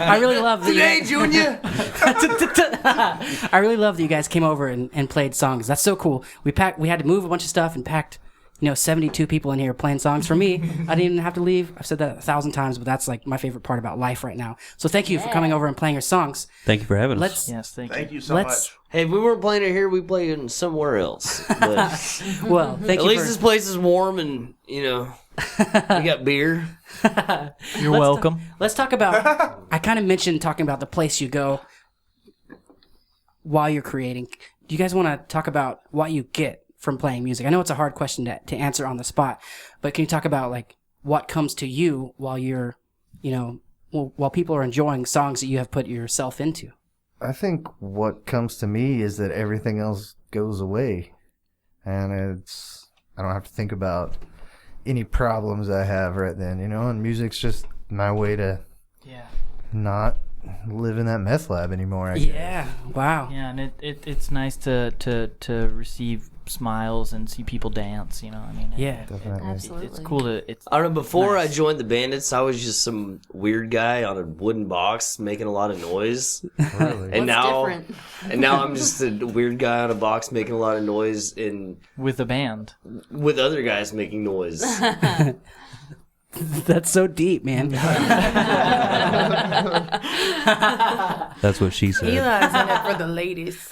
Speaker 1: I really love that.
Speaker 4: Today, Junior.
Speaker 1: I really love that you guys came over and played songs. That's so cool. We had to move a bunch of stuff and packed, 72 people in here playing songs. For me, I didn't even have to leave. I've said that 1,000 times, but that's like my favorite part about life right now. So thank you for coming over and playing your songs.
Speaker 8: Thank you for having us.
Speaker 2: Yes, thank you.
Speaker 5: Thank you so much.
Speaker 4: Hey, if we weren't playing it here, we played it somewhere else. But
Speaker 1: Well, thank
Speaker 4: at
Speaker 1: you.
Speaker 4: least this place is warm, and we got beer.
Speaker 2: You're welcome.
Speaker 1: Let's talk about. I kind of mentioned talking about the place you go while you're creating. Do you guys want to talk about what you get from playing music? I know it's a hard question to answer on the spot, but can you talk about like what comes to you while you're, while people are enjoying songs that you have put yourself into?
Speaker 3: I think what comes to me is that everything else goes away, and I don't have to think about any problems I have right then, and music's just my way to not live in that meth lab anymore, I guess.
Speaker 1: Yeah. Wow.
Speaker 2: Yeah, and it's nice to receive smiles and see people dance.
Speaker 1: Yeah.
Speaker 3: Definitely.
Speaker 6: Absolutely.
Speaker 2: It's cool to.
Speaker 4: I don't know. Before
Speaker 2: Nice.
Speaker 4: I joined the Bandits, I was just some weird guy on a wooden box making a lot of noise.
Speaker 3: Really.
Speaker 4: And
Speaker 6: What's
Speaker 4: now I'm just a weird guy on a box making a lot of noise
Speaker 2: with a band.
Speaker 4: with other guys making noise.
Speaker 1: That's so deep, man.
Speaker 8: That's what she said.
Speaker 7: Eli's in it for the ladies.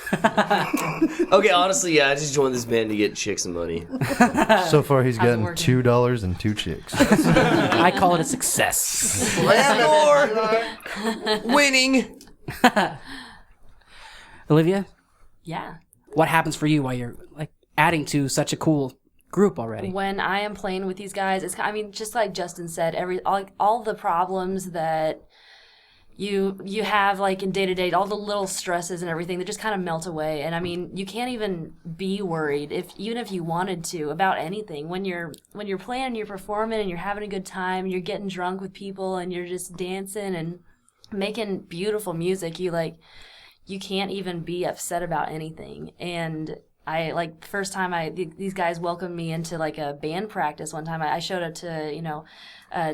Speaker 4: Okay, honestly, I just joined this band to get chicks and money.
Speaker 3: So far, he's
Speaker 6: How's it
Speaker 3: gotten
Speaker 6: working?
Speaker 3: $2 and 2 chicks.
Speaker 1: I call it a success.
Speaker 4: Winning.
Speaker 1: Olivia,
Speaker 6: Yeah.
Speaker 1: what happens for you while you're like adding to such a cool group already?
Speaker 6: When I am playing with these guys, just like Justin said, all the problems that you have like in day to day, all the little stresses and everything, they just kind of melt away. And you can't even be worried even if you wanted to about anything. When you're playing and you're performing and you're having a good time, you're getting drunk with people and you're just dancing and making beautiful music, you can't even be upset about anything. And first time these guys welcomed me into like a band practice one time. I showed up to,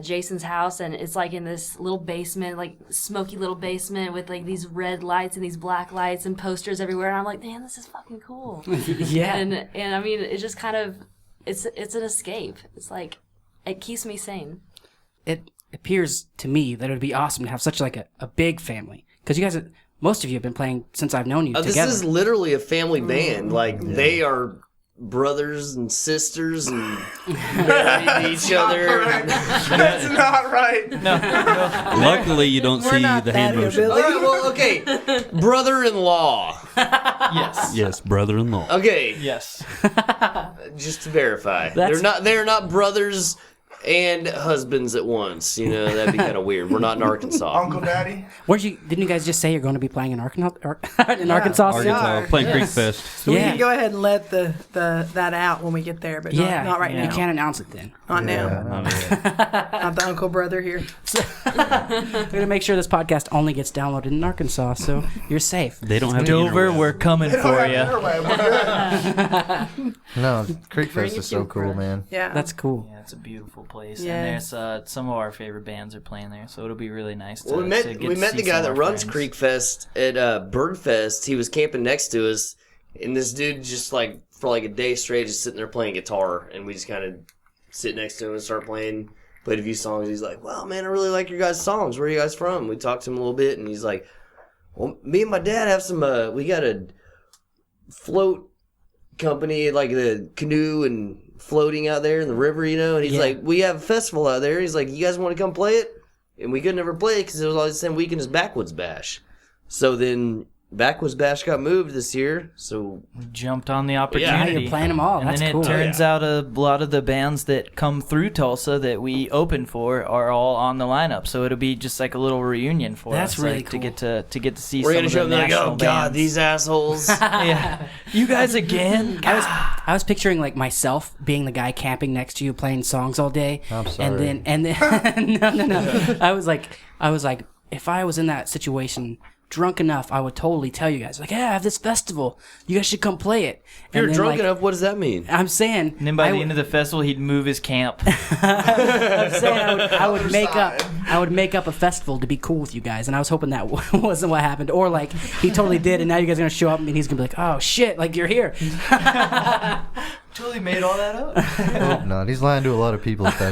Speaker 6: Jason's house, and it's like in this little basement, like smoky little basement with like these red lights and these black lights and posters everywhere. And I'm like, man, this is fucking cool.
Speaker 1: Yeah.
Speaker 6: And it's just kind of, it's an escape. It's like, it keeps me sane.
Speaker 1: It appears to me that it would be awesome to have such like a big family, because you guys, most of you have been playing since I've known you
Speaker 4: This
Speaker 1: together.
Speaker 4: is literally a family band. Like, they are brothers and sisters and married each other.
Speaker 5: That's not right.
Speaker 8: Luckily, you don't see
Speaker 7: not
Speaker 8: the
Speaker 7: that
Speaker 8: hand motion.
Speaker 7: hillbilly.
Speaker 4: All right, well, okay. Brother-in-law.
Speaker 2: Yes.
Speaker 8: Yes, brother-in-law.
Speaker 4: Okay,
Speaker 2: Yes.
Speaker 4: just to verify.
Speaker 1: That's-
Speaker 4: They're not brothers and husbands at once. That'd be kind of weird. We're not in Arkansas.
Speaker 5: Uncle Daddy.
Speaker 1: Didn't you guys just say you're going to be playing in Arkansas? Arkansas soon?
Speaker 8: Arkansas, playing
Speaker 7: Yes.
Speaker 8: Creek Fest.
Speaker 7: So we
Speaker 1: Yeah.
Speaker 7: can go ahead and let that out when we get there, but
Speaker 1: Yeah,
Speaker 7: not right
Speaker 1: You
Speaker 7: now.
Speaker 1: can't announce it then.
Speaker 7: Not now. Not the uncle brother here.
Speaker 1: We're gonna make sure this podcast only gets downloaded in Arkansas, so you're safe.
Speaker 8: They don't have the
Speaker 2: Dover,
Speaker 8: interweb.
Speaker 2: we're coming for you.
Speaker 3: No, Creek
Speaker 6: Bring
Speaker 3: Fest
Speaker 6: it
Speaker 3: is so
Speaker 6: to
Speaker 3: cool,
Speaker 6: Crush.
Speaker 3: man.
Speaker 7: Yeah.
Speaker 1: That's cool.
Speaker 2: Yeah, it's a beautiful place,
Speaker 7: Yeah.
Speaker 2: and there's some of our favorite bands are playing there, so it'll be really nice.
Speaker 4: Well,
Speaker 2: to
Speaker 4: we
Speaker 2: get
Speaker 4: met
Speaker 2: to
Speaker 4: the
Speaker 2: see
Speaker 4: guy
Speaker 2: some
Speaker 4: that
Speaker 2: of our
Speaker 4: runs
Speaker 2: friends.
Speaker 4: Creek Fest at Birdfest. He was camping next to us, and this dude just like for like a day straight just sitting there playing guitar, and we just kind of sit next to him and start played a few songs. He's like, "Wow, man, I really like your guys' songs. Where are you guys from?" We talked to him a little bit, and he's like, "Well, me and my dad have some. We got a float company, like the canoe and floating out there in the river, And he's
Speaker 1: Yeah.
Speaker 4: like, we have a festival out there. He's like, you guys want to come play it? And we could never play it because it was always the same weekend as Backwoods Bash. So then Backwoods Bash got moved this year. So
Speaker 2: Jumped on the opportunity.
Speaker 1: you're playing them all.
Speaker 2: And
Speaker 1: That's
Speaker 2: then
Speaker 1: cool.
Speaker 2: it turns out a lot of the bands that come through Tulsa that we open for are all on the lineup. So it'll be just like a little reunion for
Speaker 1: That's
Speaker 2: us,
Speaker 1: really
Speaker 2: like,
Speaker 1: cool.
Speaker 2: to get to see
Speaker 4: we're
Speaker 2: some
Speaker 4: gonna
Speaker 2: of
Speaker 4: show
Speaker 2: the
Speaker 4: them like,
Speaker 2: national
Speaker 4: oh god,
Speaker 2: bands.
Speaker 4: these assholes.
Speaker 2: Yeah, you guys again.
Speaker 1: I was picturing like myself being the guy camping next to you playing songs all day.
Speaker 3: I'm sorry.
Speaker 1: And then no. I was like, if I was in that situation drunk enough, I would totally tell you guys, like, yeah, I have this festival. You guys should come play it.
Speaker 4: If you're
Speaker 1: then,
Speaker 4: drunk
Speaker 1: like,
Speaker 4: enough, what does that mean?
Speaker 1: I'm saying.
Speaker 2: And then by the end of the festival, he'd move his camp.
Speaker 1: I'm saying I would make up a festival to be cool with you guys, and I was hoping that wasn't what happened, or like he totally did, and now you guys are gonna show up and he's gonna be like, oh shit, like you're here.
Speaker 2: Totally made all that up.
Speaker 3: Hope not. He's lying to a lot of people with that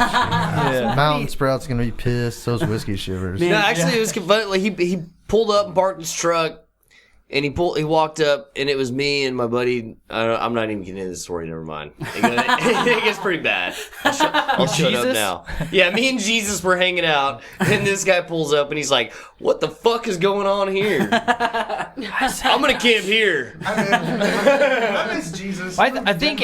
Speaker 3: shit.
Speaker 2: Yeah.
Speaker 3: Mountain Sprout's gonna be pissed. So's Whiskey Shivers.
Speaker 4: No, actually, it was funny. Like he pulled up and parked his truck, and he walked up, and it was me and my buddy. I'm not even getting into the story. Never mind. It gets pretty bad. I'll shut up now. Yeah, me and Jesus were hanging out, and this guy pulls up, and he's like, "What the fuck is going on here? I'm gonna camp here."
Speaker 5: I miss Jesus.
Speaker 2: I think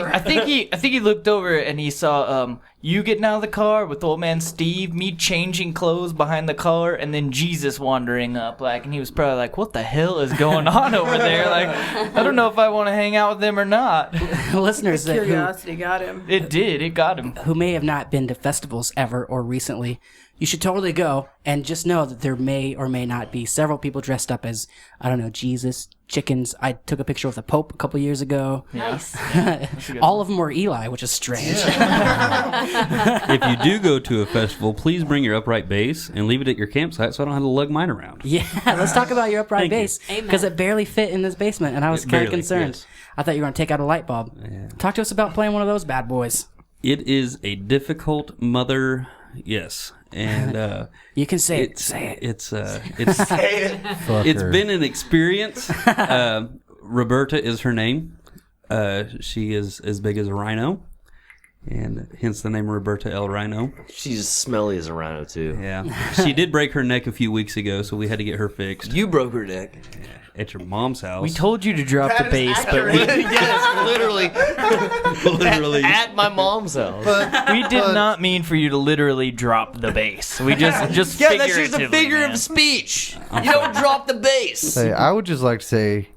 Speaker 2: he looked over and he saw you getting out of the car with old man Steve, me changing clothes behind the car, and then Jesus wandering up, like, and he was probably like, "What the hell is going on over there? Like, I don't know if I want to hang out with them or not."
Speaker 1: Listeners that
Speaker 7: Curiosity got him.
Speaker 2: It got him.
Speaker 1: who may have not been to festivals ever or recently, you should totally go, and just know that there may or may not be several people dressed up as, I don't know, Jesus, chickens. I took a picture with the Pope a couple years ago.
Speaker 6: Nice.
Speaker 1: All of them were Eli, which is strange.
Speaker 8: If you do go to a festival, please bring your upright bass and leave it at your campsite so I don't have to lug mine around.
Speaker 1: Yeah, let's talk about your upright
Speaker 8: Thank you.
Speaker 1: bass,
Speaker 6: Amen.
Speaker 1: because it barely fit in this basement, and I was
Speaker 8: It
Speaker 1: kind of
Speaker 8: barely,
Speaker 1: concerned.
Speaker 8: yes.
Speaker 1: I thought you were going to take out a light bulb.
Speaker 8: Yeah.
Speaker 1: Talk to us about playing one of those bad boys.
Speaker 8: It is a difficult mother, yes, and
Speaker 1: You can say it. Say it.
Speaker 8: it's
Speaker 3: Fuck
Speaker 8: it's
Speaker 3: her.
Speaker 8: been an experience. Roberta is her name. She is as big as a rhino, and hence the name Roberta El Rhino.
Speaker 4: She's as smelly as a rhino too.
Speaker 8: Yeah, she did break her neck a few weeks ago, so we had to get her fixed
Speaker 4: You broke her neck.
Speaker 8: at your mom's house.
Speaker 2: We told you to drop the bass, but
Speaker 4: Yes, literally.
Speaker 8: literally.
Speaker 4: At my mom's house.
Speaker 2: we did not mean for you to literally drop the bass. We just
Speaker 4: Yeah, that's just
Speaker 2: figuratively,
Speaker 4: a figure
Speaker 2: man.
Speaker 4: of speech. You don't drop the bass.
Speaker 3: Hey, I would just like to say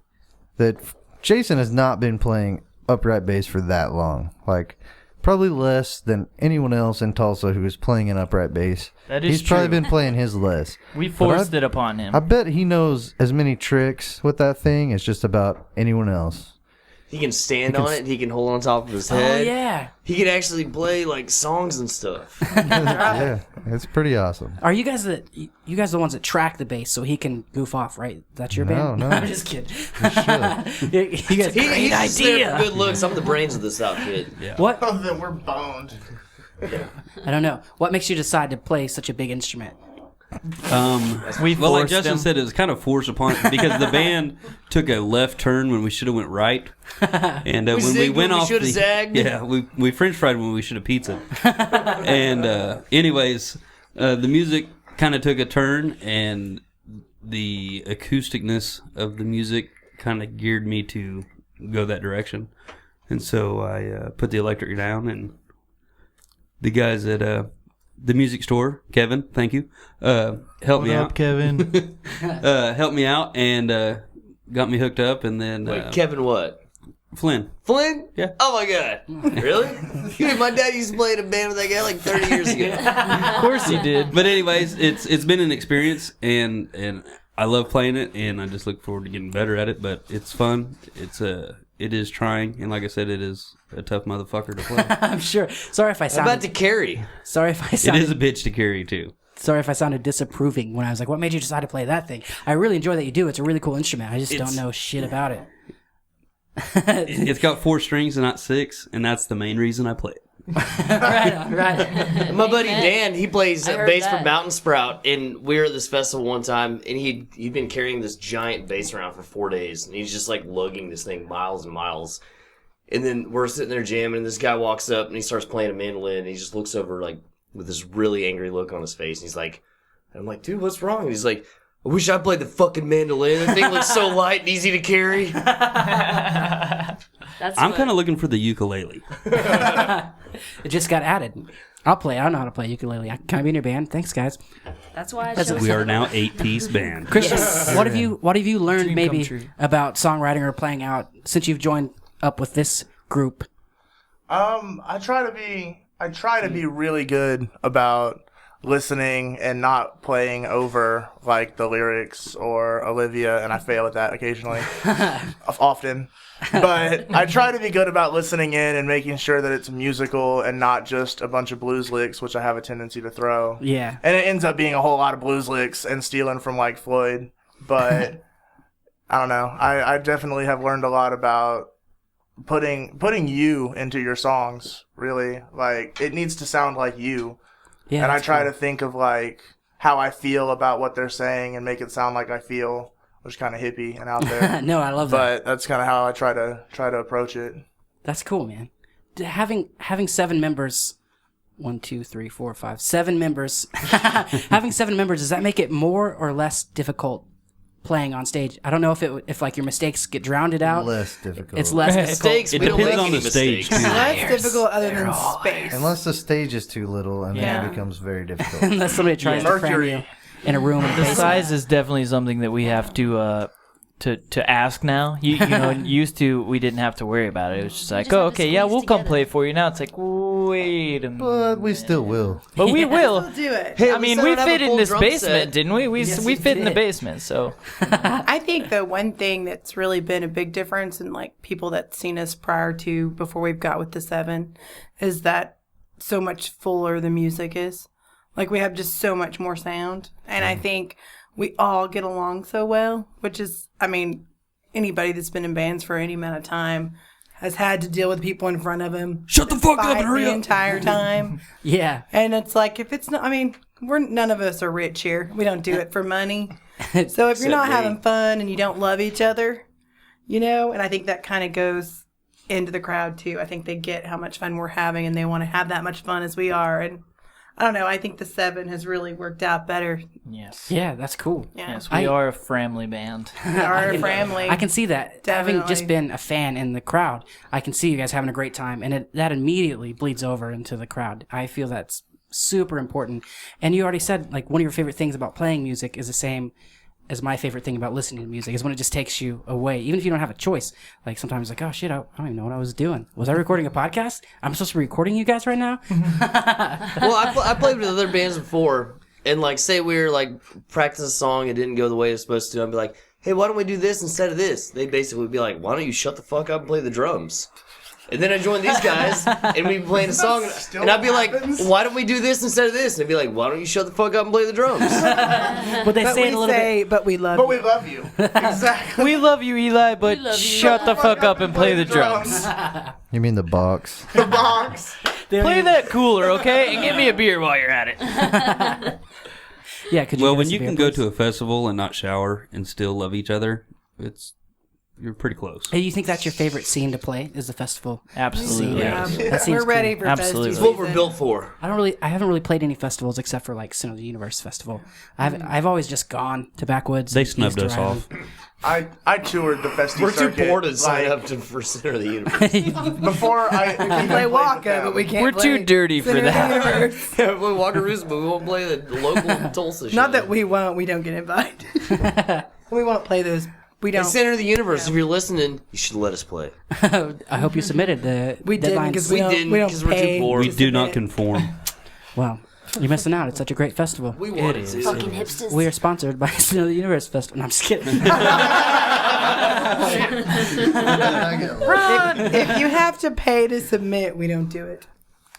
Speaker 3: that Jason has not been playing upright bass for that long. Like, probably less than anyone else in Tulsa who is playing an upright bass.
Speaker 2: That is
Speaker 3: He's probably
Speaker 2: true.
Speaker 3: been playing his less.
Speaker 2: We
Speaker 3: But
Speaker 2: forced it upon him.
Speaker 3: I bet he knows as many tricks with that thing as just about anyone else.
Speaker 4: He can stand on it. He can hold on top of his
Speaker 1: Oh,
Speaker 4: head.
Speaker 1: yeah.
Speaker 4: He can actually play like songs and stuff.
Speaker 3: Yeah, it's pretty awesome.
Speaker 1: Are you guys the ones that track the bass so he can goof off, right? That's your
Speaker 3: No,
Speaker 1: band?
Speaker 3: no.
Speaker 1: I'm just kidding.
Speaker 3: You should.
Speaker 1: You guys,
Speaker 4: He's
Speaker 1: great
Speaker 4: just there
Speaker 1: idea.
Speaker 4: for good looks. I'm the brains of this outfit.
Speaker 1: What?
Speaker 5: Oh, then we're boned.
Speaker 1: I don't know. What makes you decide to play such a big instrument?
Speaker 2: We
Speaker 8: Well, like
Speaker 2: forced
Speaker 8: Justin
Speaker 2: him.
Speaker 8: said, it was kind of forced upon because the band took a left turn when we should have went right, and when we
Speaker 4: zigged
Speaker 8: went
Speaker 4: when we
Speaker 8: off
Speaker 4: shoulda
Speaker 8: the
Speaker 4: zagged.
Speaker 8: yeah, we French fried when we should have pizza. And anyways, the music kind of took a turn, and the acousticness of the music kind of geared me to go that direction, and so I put the electric down, and the guys at the music store, Kevin, thank you, helped me out.
Speaker 2: Kevin?
Speaker 8: Helped me out and got me hooked up, and then
Speaker 4: Wait, Kevin what?
Speaker 8: Flynn.
Speaker 4: Flynn?
Speaker 8: Yeah.
Speaker 4: Oh my god. Really? Dude, my dad used to play in a band with that guy like 30 years ago.
Speaker 2: Of course he did.
Speaker 8: But anyways, it's been an experience, and I love playing it, and I just look forward to getting better at it. But it's fun. It is trying, and like I said, it is a tough motherfucker to play.
Speaker 1: I'm sure. Sorry if I
Speaker 4: I'm about to
Speaker 1: sounded.
Speaker 4: carry.
Speaker 1: Sorry if I
Speaker 8: It
Speaker 1: sounded.
Speaker 8: is a bitch to carry too.
Speaker 1: Sorry if I sounded disapproving when I was like, "What made you decide to play that thing?" I really enjoy that you do. It's a really cool instrument. I just don't know shit about it.
Speaker 8: It's got 4 strings and not 6, and that's the main reason I play it.
Speaker 1: Right.
Speaker 4: My buddy Dan, he plays
Speaker 6: I heard
Speaker 4: bass for
Speaker 6: that.
Speaker 4: Mountain Sprout, and we were at this festival one time, and he'd been carrying this giant bass around for 4 days, and he's just like lugging this thing miles and miles. And then we're sitting there jamming, and this guy walks up and he starts playing a mandolin, and he just looks over like with this really angry look on his face, and he's like, and I'm like, dude, what's wrong? And he's like, I wish I played the fucking mandolin. That thing looks so light and easy to carry.
Speaker 6: That's
Speaker 8: I'm
Speaker 6: what-
Speaker 8: kind of looking for the ukulele.
Speaker 1: It just got added. I'll play. I don't know how to play ukulele. Can I be in your band? Thanks, guys.
Speaker 6: That's why I
Speaker 1: That's
Speaker 6: chose
Speaker 8: We are
Speaker 6: it.
Speaker 8: now 8-piece band.
Speaker 1: Christian, what have you learned
Speaker 2: Dream
Speaker 1: maybe
Speaker 2: come true.
Speaker 1: about songwriting or playing out since you've joined up with this group?
Speaker 5: I try to be really good about listening and not playing over like the lyrics or Olivia, and I fail at that occasionally, often. But I try to be good about listening in and making sure that it's musical and not just a bunch of blues licks, which I have a tendency to throw.
Speaker 1: Yeah.
Speaker 5: And it ends up being a whole lot of blues licks and stealing from like Floyd. But I don't know. I definitely have learned a lot about putting you into your songs, really. Like, it needs to sound like you.
Speaker 1: Yeah.
Speaker 5: And I
Speaker 1: that's
Speaker 5: try
Speaker 1: cool.
Speaker 5: to think of like how I feel about what they're saying and make it sound like I feel, which is kind of hippie and out there.
Speaker 1: No, I love that.
Speaker 5: But that's kind of how I try to approach it.
Speaker 1: That's cool, man. Having 7 members, 1, 2, 3, 4, 5, 7 members. Having 7 members, does that make it more or less difficult playing on stage? I don't know if like your mistakes get drowned out.
Speaker 3: Less difficult.
Speaker 1: It's less difficult.
Speaker 4: Mistakes.
Speaker 8: It
Speaker 4: We don't
Speaker 8: depends
Speaker 4: make
Speaker 8: on
Speaker 4: any
Speaker 8: the stage,
Speaker 4: mistakes.
Speaker 8: too.
Speaker 7: Less difficult other than space.
Speaker 3: Unless the stage is too little, and then
Speaker 7: Yeah.
Speaker 3: it becomes very difficult.
Speaker 1: Unless somebody tries to cram
Speaker 5: Mercury.
Speaker 1: you in a room. In a
Speaker 2: The
Speaker 1: basement.
Speaker 2: size is definitely something that we have to ask now. You know, used to we didn't have to worry about it. It was just like,
Speaker 6: just
Speaker 2: oh,
Speaker 6: have to
Speaker 2: okay, yeah,
Speaker 6: squeeze
Speaker 2: we'll come
Speaker 6: together.
Speaker 2: play for you. Now it's like, wait a minute.
Speaker 3: But we still will.
Speaker 2: But we will.
Speaker 7: We'll do it.
Speaker 4: Hey,
Speaker 2: I
Speaker 4: at
Speaker 2: mean,
Speaker 4: least
Speaker 2: we
Speaker 4: don't have a
Speaker 2: fit in
Speaker 4: full
Speaker 2: this
Speaker 4: drum
Speaker 2: basement,
Speaker 4: set.
Speaker 2: didn't we? We
Speaker 1: Yes,
Speaker 2: we
Speaker 1: you
Speaker 2: fit in the
Speaker 1: did.
Speaker 2: basement, so
Speaker 7: I think the one thing that's really been a big difference in like people that's seen us prior to before we've got with the 7 is that so much fuller the music is. Like we have just so much more sound. And I think we all get along so well, which is, I mean, anybody that's been in bands for any amount of time has had to deal with people in front of him.
Speaker 8: Shut the fuck up
Speaker 7: fight
Speaker 8: and hurry
Speaker 7: the
Speaker 8: up.
Speaker 7: entire time.
Speaker 1: Yeah.
Speaker 7: And it's like, if it's not, I mean, none of us are rich here. We don't do it for money. So if you're not
Speaker 4: Except me.
Speaker 7: having fun and you don't love each other, you know, and I think that kind of goes into the crowd too. I think they get how much fun we're having and they want to have that much fun as we are. And I don't know, I think the 7 has really worked out better.
Speaker 2: yes,
Speaker 1: Yeah, that's cool.
Speaker 7: Yeah.
Speaker 2: yes, we
Speaker 1: I-
Speaker 2: are a family band.
Speaker 7: Our family.
Speaker 1: I can see that. Having
Speaker 7: Definitely.
Speaker 1: just been a fan in the crowd, I can see you guys having a great time, and that immediately bleeds over into the crowd. I feel that's super important. And you already said, like, one of your favorite things about playing music is the same as my favorite thing about listening to music, is when it just takes you away, even if you don't have a choice. Like, sometimes, like, oh, shit, I don't even know what I was doing. Was I recording a podcast? I'm supposed to be recording you guys right now?
Speaker 4: Well, I played with other bands before, and like, say we were like practicing a song, it didn't go the way it was supposed to. I'd be like, hey, why don't we do this instead of this? They basically would be like, why don't you shut the fuck up and play the drums? And then I joined these guys, and we'd be playing a song, and I'd be like, why don't we do this instead of this? And they'd be like, why don't you shut the fuck up and play the drums?
Speaker 1: But they
Speaker 7: but
Speaker 1: say
Speaker 7: we
Speaker 1: it a little bit.
Speaker 7: but we love
Speaker 5: But
Speaker 7: you.
Speaker 5: we love you. Exactly.
Speaker 2: We love you, Eli, but
Speaker 6: love you.
Speaker 2: shut the fuck up and play the drums.
Speaker 3: You mean the box?
Speaker 5: The box.
Speaker 2: Play that cooler, okay? And give me a beer while you're at it.
Speaker 1: Yeah, could you
Speaker 8: Well,
Speaker 1: give
Speaker 8: when
Speaker 1: us a
Speaker 8: you
Speaker 1: beer,
Speaker 8: can go
Speaker 1: please?
Speaker 8: to a festival and not shower and still love each other, you're pretty close.
Speaker 1: Hey, you think that's your favorite scene to play? Is the festival?
Speaker 2: Absolutely.
Speaker 1: Yeah.
Speaker 7: Yeah.
Speaker 1: That seems
Speaker 7: We're ready
Speaker 1: cool.
Speaker 7: for
Speaker 2: Absolutely.
Speaker 4: It's
Speaker 7: festive
Speaker 4: what we're
Speaker 7: season.
Speaker 4: built for.
Speaker 1: I haven't really played any festivals except for like Center of the Universe Festival. I've always just gone to Backwoods.
Speaker 8: They snubbed
Speaker 1: Easter
Speaker 8: us
Speaker 1: Island.
Speaker 8: off.
Speaker 5: I toured the festive
Speaker 4: We're too
Speaker 5: circuit,
Speaker 4: poor to sign
Speaker 5: like,
Speaker 4: up for Center of the Universe.
Speaker 5: Before I
Speaker 7: We play Waka, but we can't
Speaker 2: We're
Speaker 7: play
Speaker 2: too dirty for
Speaker 7: Center of the
Speaker 2: that.
Speaker 7: Universe.
Speaker 4: Yeah, we walk a roost, but we won't play the local Tulsa show.
Speaker 7: Not that we won't. We don't get invited. We won't play those. We
Speaker 4: Hey,
Speaker 7: don't.
Speaker 4: Center of the Universe, if you're listening, you should let us play.
Speaker 1: I hope you submitted the
Speaker 7: We didn't
Speaker 1: deadlines.
Speaker 7: because
Speaker 4: We
Speaker 7: we
Speaker 4: didn't,
Speaker 7: don't
Speaker 4: 'cause we're too
Speaker 7: pay
Speaker 4: poor.
Speaker 8: We
Speaker 7: to
Speaker 8: do not
Speaker 7: submit.
Speaker 8: conform.
Speaker 1: Well, you're missing out. It's such a great festival.
Speaker 4: We wanted to.
Speaker 6: Fucking hipsters.
Speaker 1: We are sponsored by Center of the Universe Festival. No, I'm just kidding.
Speaker 7: If you have to pay to submit, we don't do it.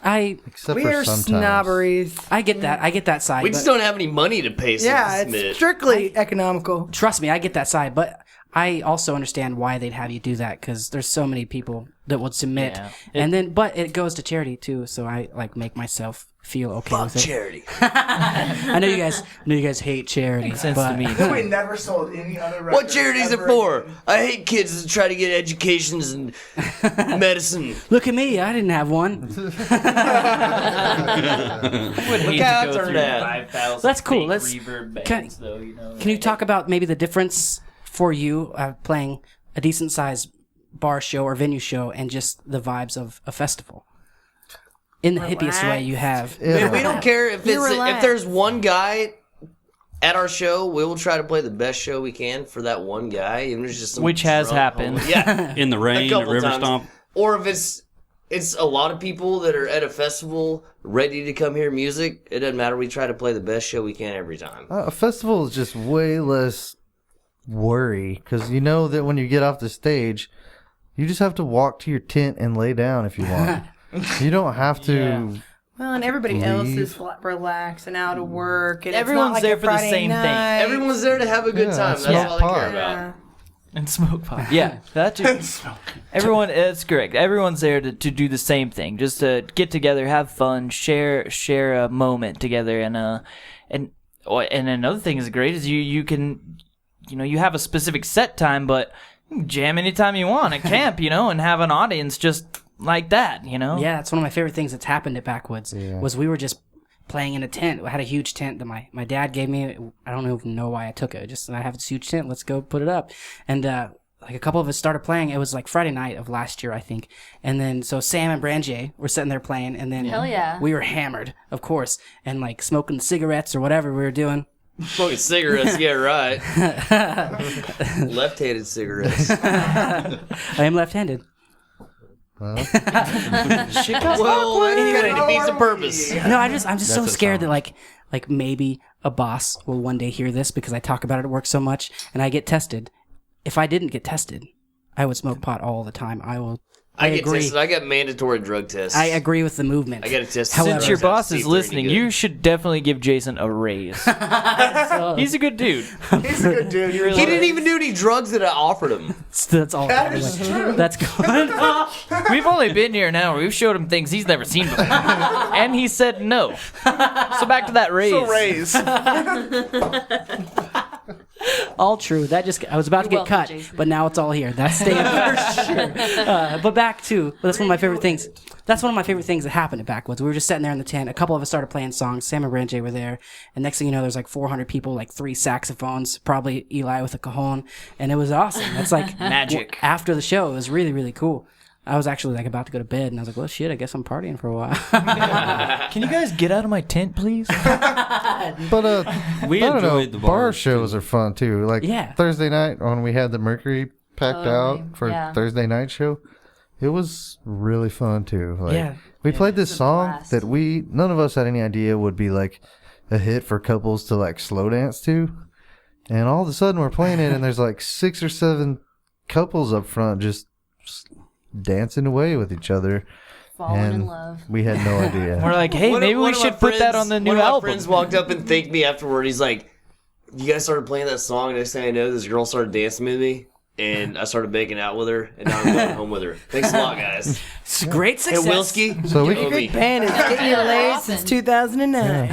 Speaker 3: Except
Speaker 7: We
Speaker 3: for
Speaker 7: are
Speaker 3: sometimes.
Speaker 7: snobberies.
Speaker 1: I get that. I get that side.
Speaker 4: We
Speaker 1: but
Speaker 4: just don't have any money to pay
Speaker 7: Yeah,
Speaker 4: to
Speaker 7: it's
Speaker 4: submit.
Speaker 7: strictly economical.
Speaker 1: trust me, I get that side. But I also understand why they'd have you do that because there's so many people that would submit,
Speaker 2: Yeah.
Speaker 1: but it goes to charity too. So I like make myself feel okay
Speaker 4: Fuck
Speaker 1: with it.
Speaker 4: charity.
Speaker 1: I know you guys hate charity,
Speaker 2: Makes sense
Speaker 1: but
Speaker 2: to me.
Speaker 5: We never sold any other records.
Speaker 4: What charity is it
Speaker 5: ever
Speaker 4: for?
Speaker 5: again.
Speaker 4: I hate kids that try to get educations and medicine.
Speaker 1: look at me. I didn't have one.
Speaker 2: Look
Speaker 4: how it turned out.
Speaker 1: That's cool. Let's-
Speaker 2: reverb
Speaker 1: can-
Speaker 2: bands, though, you know.
Speaker 1: Can you talk about maybe the difference for you playing a decent sized bar show or venue show and just the vibes of a festival? In the hippiest way you have.
Speaker 3: Yeah.
Speaker 4: We don't care if
Speaker 7: You're
Speaker 4: it's if
Speaker 7: relaxed.
Speaker 4: there's one guy at our show, we will try to play the best show we can for that one guy, even if it's just some
Speaker 2: Which has
Speaker 4: drunk
Speaker 2: happened.
Speaker 4: homo. Yeah,
Speaker 8: In the
Speaker 4: a
Speaker 8: rain at
Speaker 4: couple
Speaker 8: River
Speaker 4: times.
Speaker 8: Stomp.
Speaker 4: Or if it's it's a lot of people that are at a festival ready to come hear music. It doesn't matter. We try to play the best show we can every time.
Speaker 3: A festival is just way less worry because you know that when you get off the stage, you just have to walk to your tent and lay down if you want. You don't have to.
Speaker 2: Yeah.
Speaker 7: Well, and everybody else is relaxed and out of work. And
Speaker 2: Everyone's
Speaker 7: it's not like
Speaker 2: there
Speaker 7: a
Speaker 2: for the
Speaker 7: Friday
Speaker 2: same thing.
Speaker 7: night.
Speaker 4: Everyone's there to have a good time. That's
Speaker 3: smoke
Speaker 4: all I care
Speaker 3: pot.
Speaker 4: about.
Speaker 2: And smoke pot. Yeah, that too. Everyone, it's correct. Everyone's there to do the same thing, just to get together, have fun, share a moment together, and another thing is great is you can, you have a specific set time, but you can jam anytime you want at camp, and have an audience just like that,
Speaker 1: Yeah, that's one of my favorite things that's happened at Backwoods was we were just playing in a tent. I had a huge tent that my dad gave me. I don't even know why I took it. Just I have this huge tent. Let's go put it up. And like a couple of us started playing. It was like Friday night of last year, I think. And then so Sam and Branjay were sitting there playing. And then
Speaker 6: Hell yeah.
Speaker 1: we were hammered, of course, and like smoking cigarettes or whatever we were doing.
Speaker 4: Smoking cigarettes, yeah, right. Left-handed cigarettes.
Speaker 1: I am left-handed.
Speaker 4: Well, it defeats the purpose.
Speaker 1: No, I'm just so
Speaker 8: a
Speaker 1: scared
Speaker 8: song.
Speaker 1: that like maybe a boss will one day hear this because I talk about it at work so much and I get tested. If I didn't get tested, I would smoke pot all the time. I
Speaker 4: get
Speaker 1: agree.
Speaker 4: tested. I got mandatory drug tests.
Speaker 1: I agree with the movement.
Speaker 4: I got a test.
Speaker 2: Since your boss is
Speaker 4: See,
Speaker 2: listening,
Speaker 4: pretty good.
Speaker 2: you should definitely give Jason a raise. He's a good dude.
Speaker 5: He's a good dude. He
Speaker 4: He didn't even do any drugs that I offered him.
Speaker 1: That's all.
Speaker 5: That is true.
Speaker 1: That's good.
Speaker 2: We've only been here an hour. We've showed him things he's never seen before. And he said no. So back to that raise.
Speaker 5: So raise.
Speaker 1: All true. I was about to get
Speaker 6: welcome,
Speaker 1: cut,
Speaker 6: Jason.
Speaker 1: but now it's all here. That's staying for sure. But back to that's one of my favorite things. That's one of my favorite things that happened at Backwoods. We were just sitting there in the tent. A couple of us started playing songs. Sam and Branjay were there, and next thing you know, there's like 400 people, like 3 saxophones, probably Eli with a cajon, and it was awesome. That's like
Speaker 2: Magic.
Speaker 1: After the show, it was really really cool. I was actually like about to go to bed, and I was like, well, shit, I guess I'm partying for a while.
Speaker 2: Can you guys get out of my tent, please?
Speaker 3: But
Speaker 8: We
Speaker 3: I don't know,
Speaker 8: enjoyed the
Speaker 3: bar
Speaker 8: bars,
Speaker 3: shows
Speaker 8: too.
Speaker 3: are fun too. Like
Speaker 1: Yeah.
Speaker 3: Thursday night when we had the Mercury packed
Speaker 6: Totally.
Speaker 3: out for
Speaker 6: Yeah.
Speaker 3: Thursday night show, it was really fun too. Like,
Speaker 1: Yeah.
Speaker 3: we played this
Speaker 6: It's a
Speaker 3: song
Speaker 6: blast.
Speaker 3: that none of us had any idea would be like a hit for couples to like slow dance to, and all of a sudden we're playing it and there's like 6 or 7 couples up front just dancing away with each other.
Speaker 6: Falling in
Speaker 3: And
Speaker 6: love.
Speaker 3: we had no idea.
Speaker 2: We're like, hey, maybe we
Speaker 4: of my
Speaker 2: should put that
Speaker 4: friends-
Speaker 2: on the new
Speaker 4: one of my
Speaker 2: album.
Speaker 4: friends walked up and thanked me afterward. He's like, "You guys started playing that song. Next thing I know, this girl started dancing with me, and I started making out with her, and now I'm going home with her. Thanks a lot, guys."
Speaker 1: It's a great
Speaker 4: Hey,
Speaker 1: success.
Speaker 4: Wilski.
Speaker 3: So we
Speaker 4: you owe me.
Speaker 7: Creek Bandits getting you laid since 2009.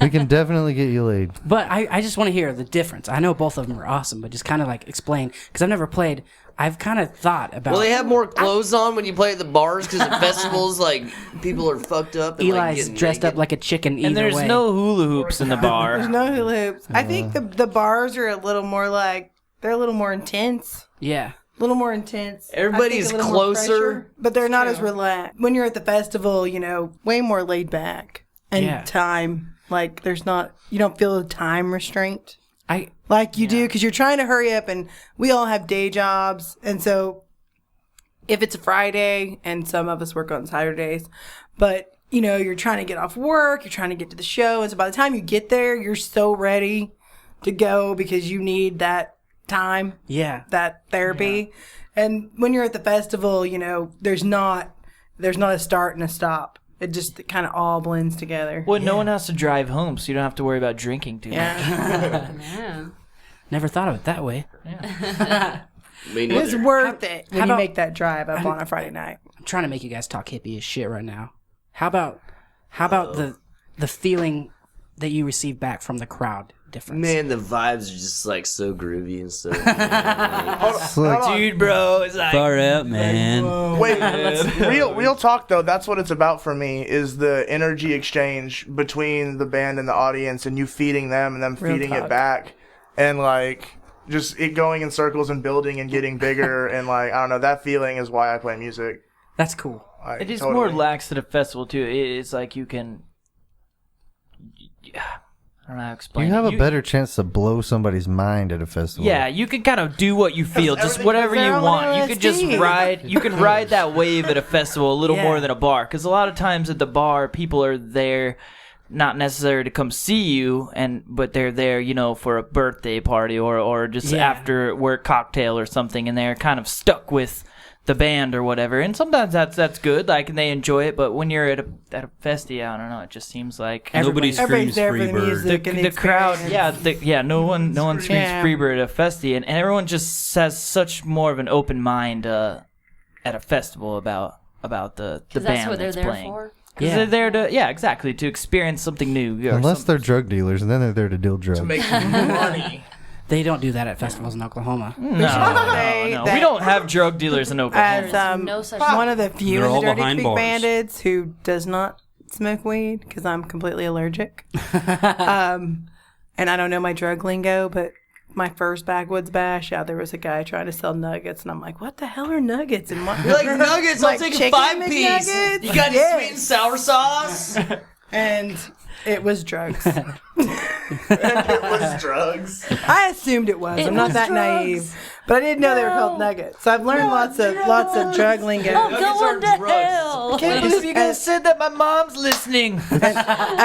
Speaker 3: we can definitely get you laid.
Speaker 1: But I just want to hear the difference. I know both of them are awesome, but just kind of like explain because I've never played. I've kind of thought about.
Speaker 4: Well, they have more clothes on when you play at the bars because at festivals, like, people are fucked up. And, like,
Speaker 1: Eli's
Speaker 4: getting
Speaker 1: dressed up
Speaker 4: naked.
Speaker 1: like a chicken. Either
Speaker 2: And there's
Speaker 1: way.
Speaker 2: no hula hoops in the
Speaker 7: There's
Speaker 2: bar.
Speaker 7: no hula hoops. I think the bars are a little more like they're a little more intense.
Speaker 1: Yeah.
Speaker 7: A little more intense. I think
Speaker 4: Everybody's
Speaker 7: a little more
Speaker 4: closer.
Speaker 7: pressure, but they're not as relaxed. When you're at the festival, way more laid back and
Speaker 1: Yeah.
Speaker 7: time. Like you don't feel the time restraint
Speaker 1: I
Speaker 7: like you do because you're trying to hurry up, and we all have day jobs, and so if it's a Friday, and some of us work on Saturdays, but you're trying to get off work, you're trying to get to the show, and so by the time you get there, you're so ready to go because you need that time, that therapy. And when you're at the festival, there's not a start and a stop. It just kind of all blends together.
Speaker 2: Well, no one has to drive home, so you don't have to worry about drinking too much.
Speaker 7: Yeah.
Speaker 6: Man.
Speaker 1: never thought of it that way.
Speaker 4: Me
Speaker 7: It's
Speaker 4: neither.
Speaker 7: worth it when
Speaker 1: how
Speaker 7: you
Speaker 1: about-
Speaker 7: make that drive up on a Friday night.
Speaker 1: I'm trying to make you guys talk hippie as shit right now. How about the feeling that you receive back from the crowd difference?
Speaker 4: Man, the vibes are just, like, so groovy and stuff.
Speaker 3: It's like,
Speaker 2: Dude, bro, it's like
Speaker 8: Far out, man.
Speaker 5: Wait, real talk though. That's what it's about for me. Is the energy exchange between the band and the audience, and you feeding them and them
Speaker 7: Real
Speaker 5: feeding
Speaker 7: talk.
Speaker 5: it back, and like just it going in circles and building and getting bigger, and like I don't know. That feeling is why I play music.
Speaker 1: That's cool.
Speaker 5: Like,
Speaker 2: it is
Speaker 5: totally.
Speaker 2: more relaxed at a festival too. It's like you can. I don't know how to explain
Speaker 3: You
Speaker 2: it.
Speaker 3: have a better chance to blow somebody's mind at a festival.
Speaker 2: Yeah, you can kind of do what you feel, just whatever you
Speaker 7: they're on
Speaker 2: want. You can just
Speaker 7: LSD.
Speaker 2: ride. You can ride that wave at a festival a little
Speaker 1: Yeah.
Speaker 2: more than a bar, because a lot of times at the bar, people are there, not necessarily to come see you, but they're there, for a birthday party or just
Speaker 1: Yeah.
Speaker 2: after work cocktail or something, and they're kind of stuck with the band or whatever. And sometimes that's good, and they enjoy it. But when you're at a festy, I don't know, it just seems like
Speaker 8: Nobody
Speaker 7: Everybody's
Speaker 8: screams
Speaker 7: there for the
Speaker 8: Freebird.
Speaker 7: music and
Speaker 2: the crowd,
Speaker 7: experience.
Speaker 2: no one screams
Speaker 7: Yeah.
Speaker 2: Freebird at a festy, and everyone just has such more of an open mind at a festival about the
Speaker 6: Because
Speaker 2: band
Speaker 6: that's what they're
Speaker 2: that's
Speaker 6: there
Speaker 2: playing.
Speaker 6: for.
Speaker 2: Because
Speaker 1: Yeah.
Speaker 2: they're there to exactly to experience something new. or
Speaker 3: Unless
Speaker 2: something.
Speaker 3: they're drug dealers, and then they're there to deal drugs.
Speaker 5: To make money.
Speaker 1: They don't do that at festivals in Oklahoma.
Speaker 2: no,
Speaker 7: say
Speaker 2: no,
Speaker 7: that-
Speaker 2: we don't have drug dealers in Oklahoma.
Speaker 7: As
Speaker 6: no such
Speaker 7: one of the few
Speaker 8: They're
Speaker 7: in
Speaker 8: all
Speaker 7: the Dirty
Speaker 8: behind
Speaker 7: Creek
Speaker 8: bars.
Speaker 7: Bandits who does not smoke weed because I'm completely allergic. And I don't know my drug lingo, but my first backwoods bash, there was a guy trying to sell nuggets, and I'm like, "What the hell are nuggets?" And what?
Speaker 4: You're like, nuggets,
Speaker 7: Like
Speaker 4: I'll take a
Speaker 7: chicken
Speaker 4: 5-piece.
Speaker 7: McNuggets?
Speaker 4: You got any
Speaker 7: Yes.
Speaker 4: sweet and sour sauce?
Speaker 7: And it was drugs.
Speaker 5: It was drugs.
Speaker 7: I assumed it was. I'm not
Speaker 6: was
Speaker 7: that
Speaker 6: drugs.
Speaker 7: naive, but I didn't know they were called nuggets. So I've learned lots of drug lingo.
Speaker 6: I'm
Speaker 4: Nuggets
Speaker 6: going
Speaker 4: are
Speaker 6: to
Speaker 4: drugs.
Speaker 6: hell.
Speaker 2: Can't believe you guys said that. My mom's listening.
Speaker 7: And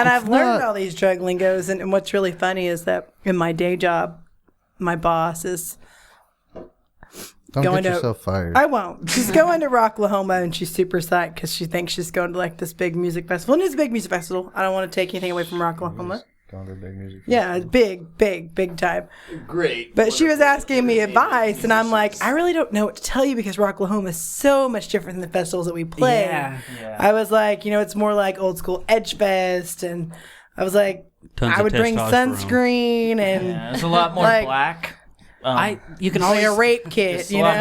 Speaker 7: I've learned all these drug lingos. And what's really funny is that in my day job, my boss is
Speaker 3: Don't
Speaker 7: going
Speaker 3: get
Speaker 7: to-
Speaker 3: yourself fired.
Speaker 7: I won't. She's going to Rocklahoma, and she's super psyched because she thinks she's going to this big music festival. And it's a big music festival. I don't want to take anything away from Rocklahoma.
Speaker 3: Going to a big music
Speaker 7: Yeah, it's big time.
Speaker 4: Great.
Speaker 7: But she was asking me advice, and I'm like, I really don't know what to tell you because Rocklahoma is so much different than the festivals that we play.
Speaker 1: Yeah.
Speaker 7: I was like, it's more like old school Edge Fest, and I was like,
Speaker 8: Tons
Speaker 7: I
Speaker 8: of
Speaker 7: would bring
Speaker 8: testosterone.
Speaker 7: sunscreen and
Speaker 2: Yeah, it's a lot more
Speaker 7: Like-
Speaker 2: black.
Speaker 1: You can
Speaker 7: like
Speaker 1: always
Speaker 7: a rape kit,
Speaker 2: Just a lot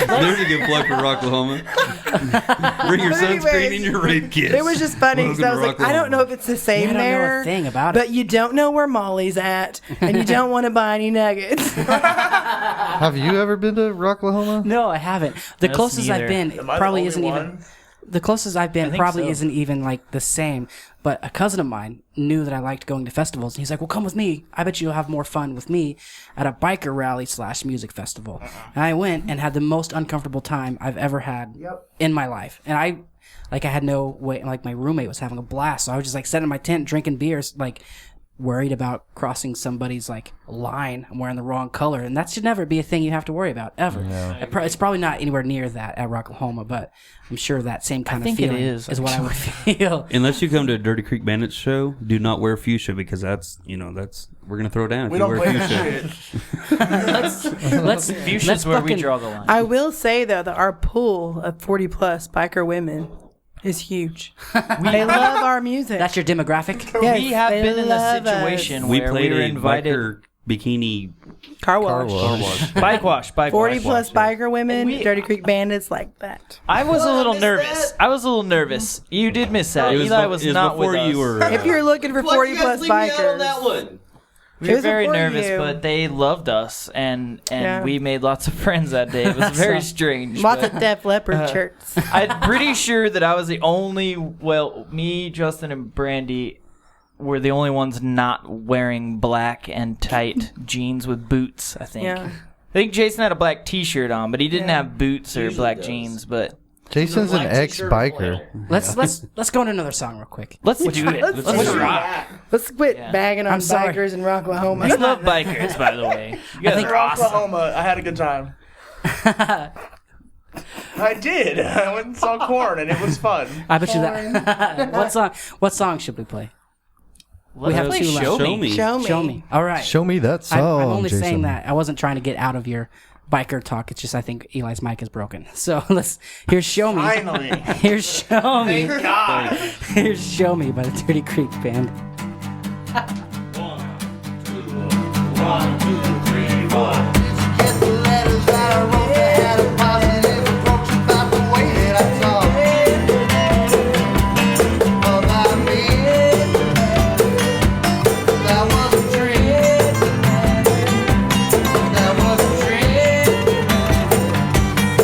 Speaker 8: There's a good plug for Rocklahoma. Bring your
Speaker 7: But
Speaker 8: sunscreen
Speaker 7: anyways,
Speaker 8: and your rape kit.
Speaker 7: It was just funny because I was like, I don't know if it's the same
Speaker 1: I don't know a
Speaker 7: there,
Speaker 1: thing about it.
Speaker 7: but you don't know where Molly's at, and you don't want to buy any nuggets.
Speaker 3: Have you ever been to Rocklahoma?
Speaker 1: No, I haven't. The
Speaker 2: Us
Speaker 1: closest
Speaker 2: neither.
Speaker 1: I've been
Speaker 5: Am I the
Speaker 1: probably
Speaker 5: only
Speaker 1: isn't even.
Speaker 5: one?
Speaker 1: The closest I've been
Speaker 2: think
Speaker 1: probably
Speaker 2: so.
Speaker 1: isn't even the same. But a cousin of mine knew that I liked going to festivals. And he's like, "Well, come with me. I bet you'll have more fun with me at a biker rally / music festival." And I went and had the most uncomfortable time I've ever had in my life. And I had no way. My roommate was having a blast, so I was just sitting in my tent drinking beers, worried about crossing somebody's line. I'm wearing the wrong color, and that should never be a thing you have to worry about ever. It's probably not anywhere near that at Rocklahoma, but I'm sure that same kind of
Speaker 2: think it
Speaker 1: feeling
Speaker 2: is,
Speaker 1: what I would feel.
Speaker 8: Unless you come to a Dirty Creek Bandits show, do not wear fuchsia because that's we're gonna throw down if
Speaker 5: We
Speaker 8: you
Speaker 5: don't
Speaker 8: wear
Speaker 5: play
Speaker 8: fuchsia.
Speaker 5: shit.
Speaker 1: Let's
Speaker 2: Fuchsia's where we
Speaker 1: fucking-
Speaker 2: draw the line.
Speaker 7: I will say though that our pool of 40 plus biker women is huge. They love our music.
Speaker 1: That's your demographic.
Speaker 7: Yes,
Speaker 2: we have
Speaker 7: they
Speaker 2: been in the
Speaker 7: love us.
Speaker 2: situation
Speaker 8: We
Speaker 2: where
Speaker 8: played
Speaker 2: we were
Speaker 8: a
Speaker 2: invited.
Speaker 8: biker bikini
Speaker 7: Car wash.
Speaker 2: Bike wash.
Speaker 7: 40 plus biker women,
Speaker 2: And we-
Speaker 7: Dirty Creek Bandits like that.
Speaker 2: I was a little
Speaker 4: missed
Speaker 2: nervous.
Speaker 4: that.
Speaker 2: I was a little nervous. You did miss that. Eli was not
Speaker 8: before
Speaker 2: with us.
Speaker 8: you were.
Speaker 7: If you're looking for
Speaker 4: Why'd
Speaker 7: 40
Speaker 4: you guys
Speaker 7: plus
Speaker 4: leave me out on
Speaker 7: bikers,
Speaker 4: that one?
Speaker 2: We
Speaker 7: It
Speaker 2: were
Speaker 7: was
Speaker 2: very
Speaker 7: before
Speaker 2: nervous,
Speaker 7: you.
Speaker 2: but they loved us, and
Speaker 7: Yeah.
Speaker 2: we made lots of friends that day. It was very strange.
Speaker 7: lots
Speaker 2: but
Speaker 7: of Def Leppard shirts.
Speaker 2: I'm pretty sure that I was the only. Well, me, Justin, and Brandy were the only ones not wearing black and tight jeans with boots. I think.
Speaker 7: Yeah.
Speaker 2: I think Jason had a black T-shirt on, but he didn't
Speaker 7: Yeah.
Speaker 2: have boots or
Speaker 4: Usually
Speaker 2: black
Speaker 4: does.
Speaker 2: jeans. But
Speaker 3: Jason's an
Speaker 4: Black t-shirt or
Speaker 3: ex-biker.
Speaker 1: Let's go into another song real quick.
Speaker 2: let's do it. Let's rock.
Speaker 7: Let's quit
Speaker 2: Yeah.
Speaker 7: bagging on
Speaker 1: I'm sorry.
Speaker 7: bikers in Rocklahoma.
Speaker 2: We love bikers, by the way. You guys
Speaker 1: think-
Speaker 2: are awesome.
Speaker 5: Oklahoma, I had a good time. I did. I went and saw Corn, and it was fun.
Speaker 1: I bet you that. What song should we play?
Speaker 2: Let's
Speaker 1: have
Speaker 2: play
Speaker 1: two left.
Speaker 2: Show
Speaker 8: Show
Speaker 2: Me.
Speaker 8: me.
Speaker 7: Show me.
Speaker 1: Show me. All right.
Speaker 3: Show me that song,
Speaker 1: I'm only
Speaker 3: Jason.
Speaker 1: saying that. I wasn't trying to get out of your biker talk. It's just I think Eli's mic is broken. So here's Show Me.
Speaker 5: Finally.
Speaker 1: Here's Show Me.
Speaker 5: Thank God.
Speaker 1: Here's Show Me by the Dirty Creek Band.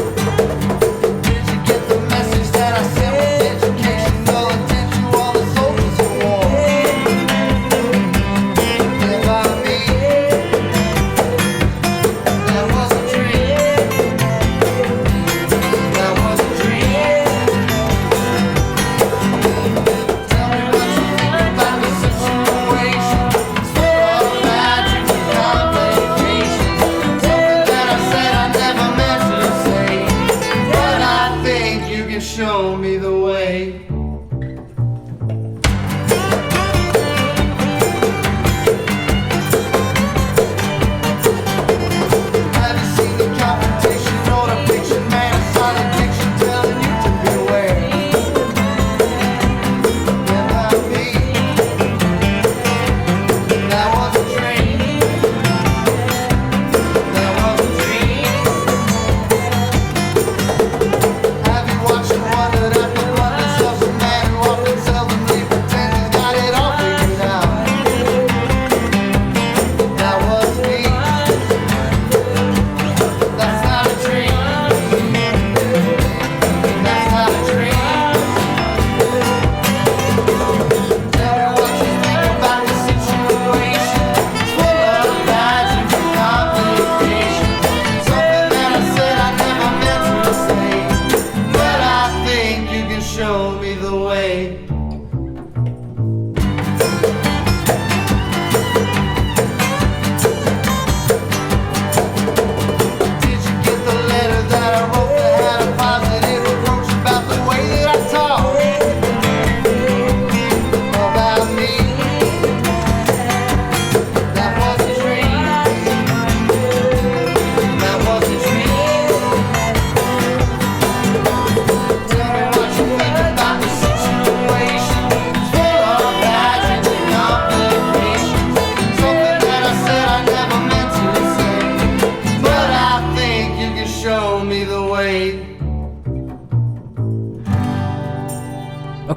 Speaker 9: Did you get the message that I sent with educational intent to all the soul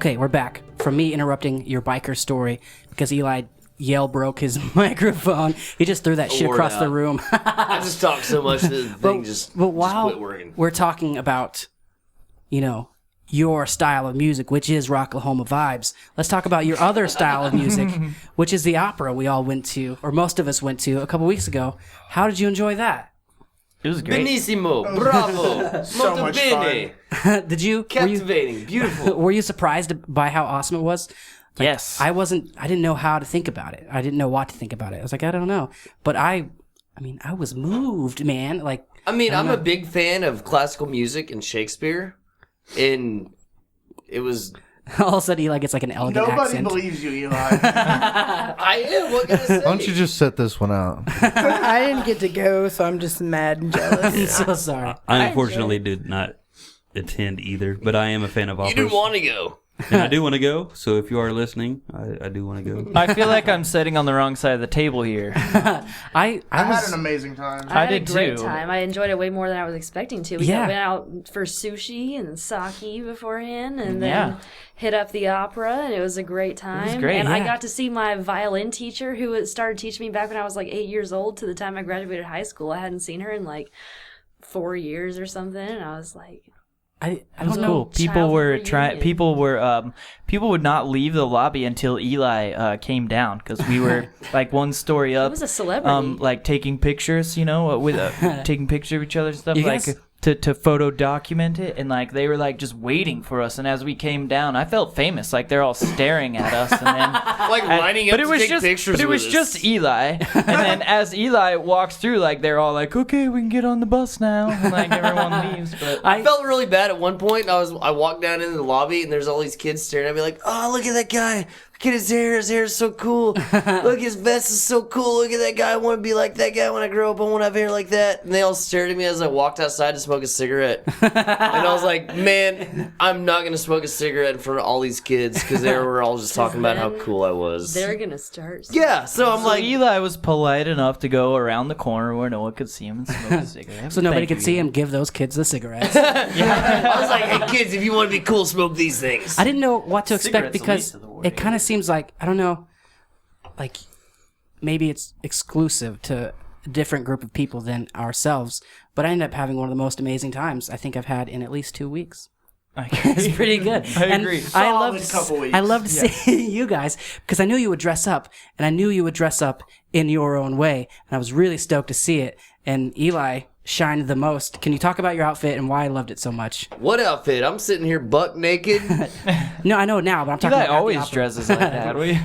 Speaker 1: Okay, we're back from me interrupting your biker story because Eli Yale broke his microphone. He just threw that shit
Speaker 4: Word
Speaker 1: across the
Speaker 4: out.
Speaker 1: room.
Speaker 4: I just talked so much that the thing just
Speaker 1: while
Speaker 4: quit working.
Speaker 1: we're talking about, your style of music, which is Rocklahoma vibes, let's talk about your other style of music, which is the opera we all went to, or most of us went to a couple weeks ago. How did you enjoy that?
Speaker 2: It was great.
Speaker 4: Benissimo, bravo,
Speaker 5: So
Speaker 4: molto
Speaker 5: much
Speaker 4: bene,
Speaker 1: Did you?
Speaker 4: captivating, beautiful.
Speaker 1: Were you surprised by how awesome it was?
Speaker 2: Yes.
Speaker 1: I didn't know how to think about it. I didn't know what to think about it. I was like, I don't know. But I was moved, man. Like,
Speaker 4: I mean, I'm a big fan of classical music and Shakespeare, and it was.
Speaker 1: all of a sudden Eli gets like an elegant
Speaker 5: Nobody
Speaker 1: accent.
Speaker 5: believes you, Eli.
Speaker 4: I am. What can I say?
Speaker 3: Why don't you just set this one out?
Speaker 7: I didn't get to go, so I'm just mad and jealous.
Speaker 1: I'm so sorry.
Speaker 8: I unfortunately did not attend either, but I am a fan of
Speaker 4: You
Speaker 8: operas.
Speaker 4: didn't want to go.
Speaker 8: And I do want to go, so if you are listening, I do want to go.
Speaker 2: I feel like I'm sitting on the wrong side of the table here.
Speaker 1: I
Speaker 5: I had
Speaker 1: was
Speaker 5: an amazing time.
Speaker 2: I
Speaker 6: had
Speaker 2: did
Speaker 6: a great
Speaker 2: too.
Speaker 6: time. I enjoyed it way more than I was expecting to. We
Speaker 1: Yeah.
Speaker 6: went out for sushi and sake beforehand, and then
Speaker 2: Yeah.
Speaker 6: hit up the opera, and it was a great time.
Speaker 2: great,
Speaker 6: and I
Speaker 1: yeah.
Speaker 6: got to see my violin teacher, who had started teaching me back when I was like 8 years old. To the time I graduated high school, I hadn't seen her in like 4 years or something, and I was like,
Speaker 1: I
Speaker 2: It was
Speaker 1: don't
Speaker 2: cool.
Speaker 1: know.
Speaker 2: People were
Speaker 6: Childhood
Speaker 2: trying.
Speaker 6: reunion.
Speaker 2: People would not leave the lobby until Eli came down because we were like one story
Speaker 6: I
Speaker 2: up,
Speaker 6: was a celebrity.
Speaker 2: like taking pictures, with taking pictures of each other and stuff,
Speaker 1: You
Speaker 2: like
Speaker 1: guys-
Speaker 2: to photo document it, and like they were like just waiting for us. And as we came down, I felt famous, like they're all staring at us, and then.
Speaker 4: Like lining up to take pictures
Speaker 2: But it was
Speaker 4: with
Speaker 2: just
Speaker 4: us.
Speaker 2: Eli, and then as Eli walks through, like they're all like, "Okay, we can get on the bus now," and like everyone leaves. But
Speaker 4: I felt really bad at one point. I walked down into the lobby and there's all these kids staring at me like, oh, look at that guy. Look at his hair. His hair is so cool. Look, his vest is so cool. Look at that guy. I want to be like that guy when I grow up. I want to have hair like that. And they all stared at me as I walked outside to smoke a cigarette. And I was like, man, I'm not going to smoke a cigarette in front of all these kids because they were all just talking about how
Speaker 6: then
Speaker 4: cool I was.
Speaker 6: They're gonna start.
Speaker 4: Yeah, so I'm
Speaker 2: so
Speaker 4: like,
Speaker 2: Eli was polite enough to go around the corner where no one could see him and smoke a cigarette.
Speaker 1: So nobody
Speaker 2: Thank
Speaker 1: could
Speaker 2: you,
Speaker 1: see
Speaker 2: Eli.
Speaker 1: him give those kids the cigarettes.
Speaker 4: I was like, hey kids, if you want to be cool, smoke these things.
Speaker 1: I didn't know what to expect
Speaker 2: Cigarettes the
Speaker 1: because
Speaker 2: least of the worry.
Speaker 1: it kind of seems like, I don't know, like maybe it's exclusive to a different group of people than ourselves, but I ended up having one of the most amazing times I think I've had in at least 2 weeks. It's pretty good.
Speaker 2: I
Speaker 1: And
Speaker 2: agree.
Speaker 1: I loved,
Speaker 5: Solid couple weeks.
Speaker 1: I loved seeing you guys because I knew you would dress up, and I knew you would dress up in your own way, and I was really stoked to see it. And Eli shined the most. Can you talk about your outfit and why I loved it so much?
Speaker 4: What outfit? I'm sitting here buck naked.
Speaker 1: No, I know now, but I'm talking
Speaker 2: Eli
Speaker 1: about at the
Speaker 2: always
Speaker 1: opera.
Speaker 2: dresses like that. We,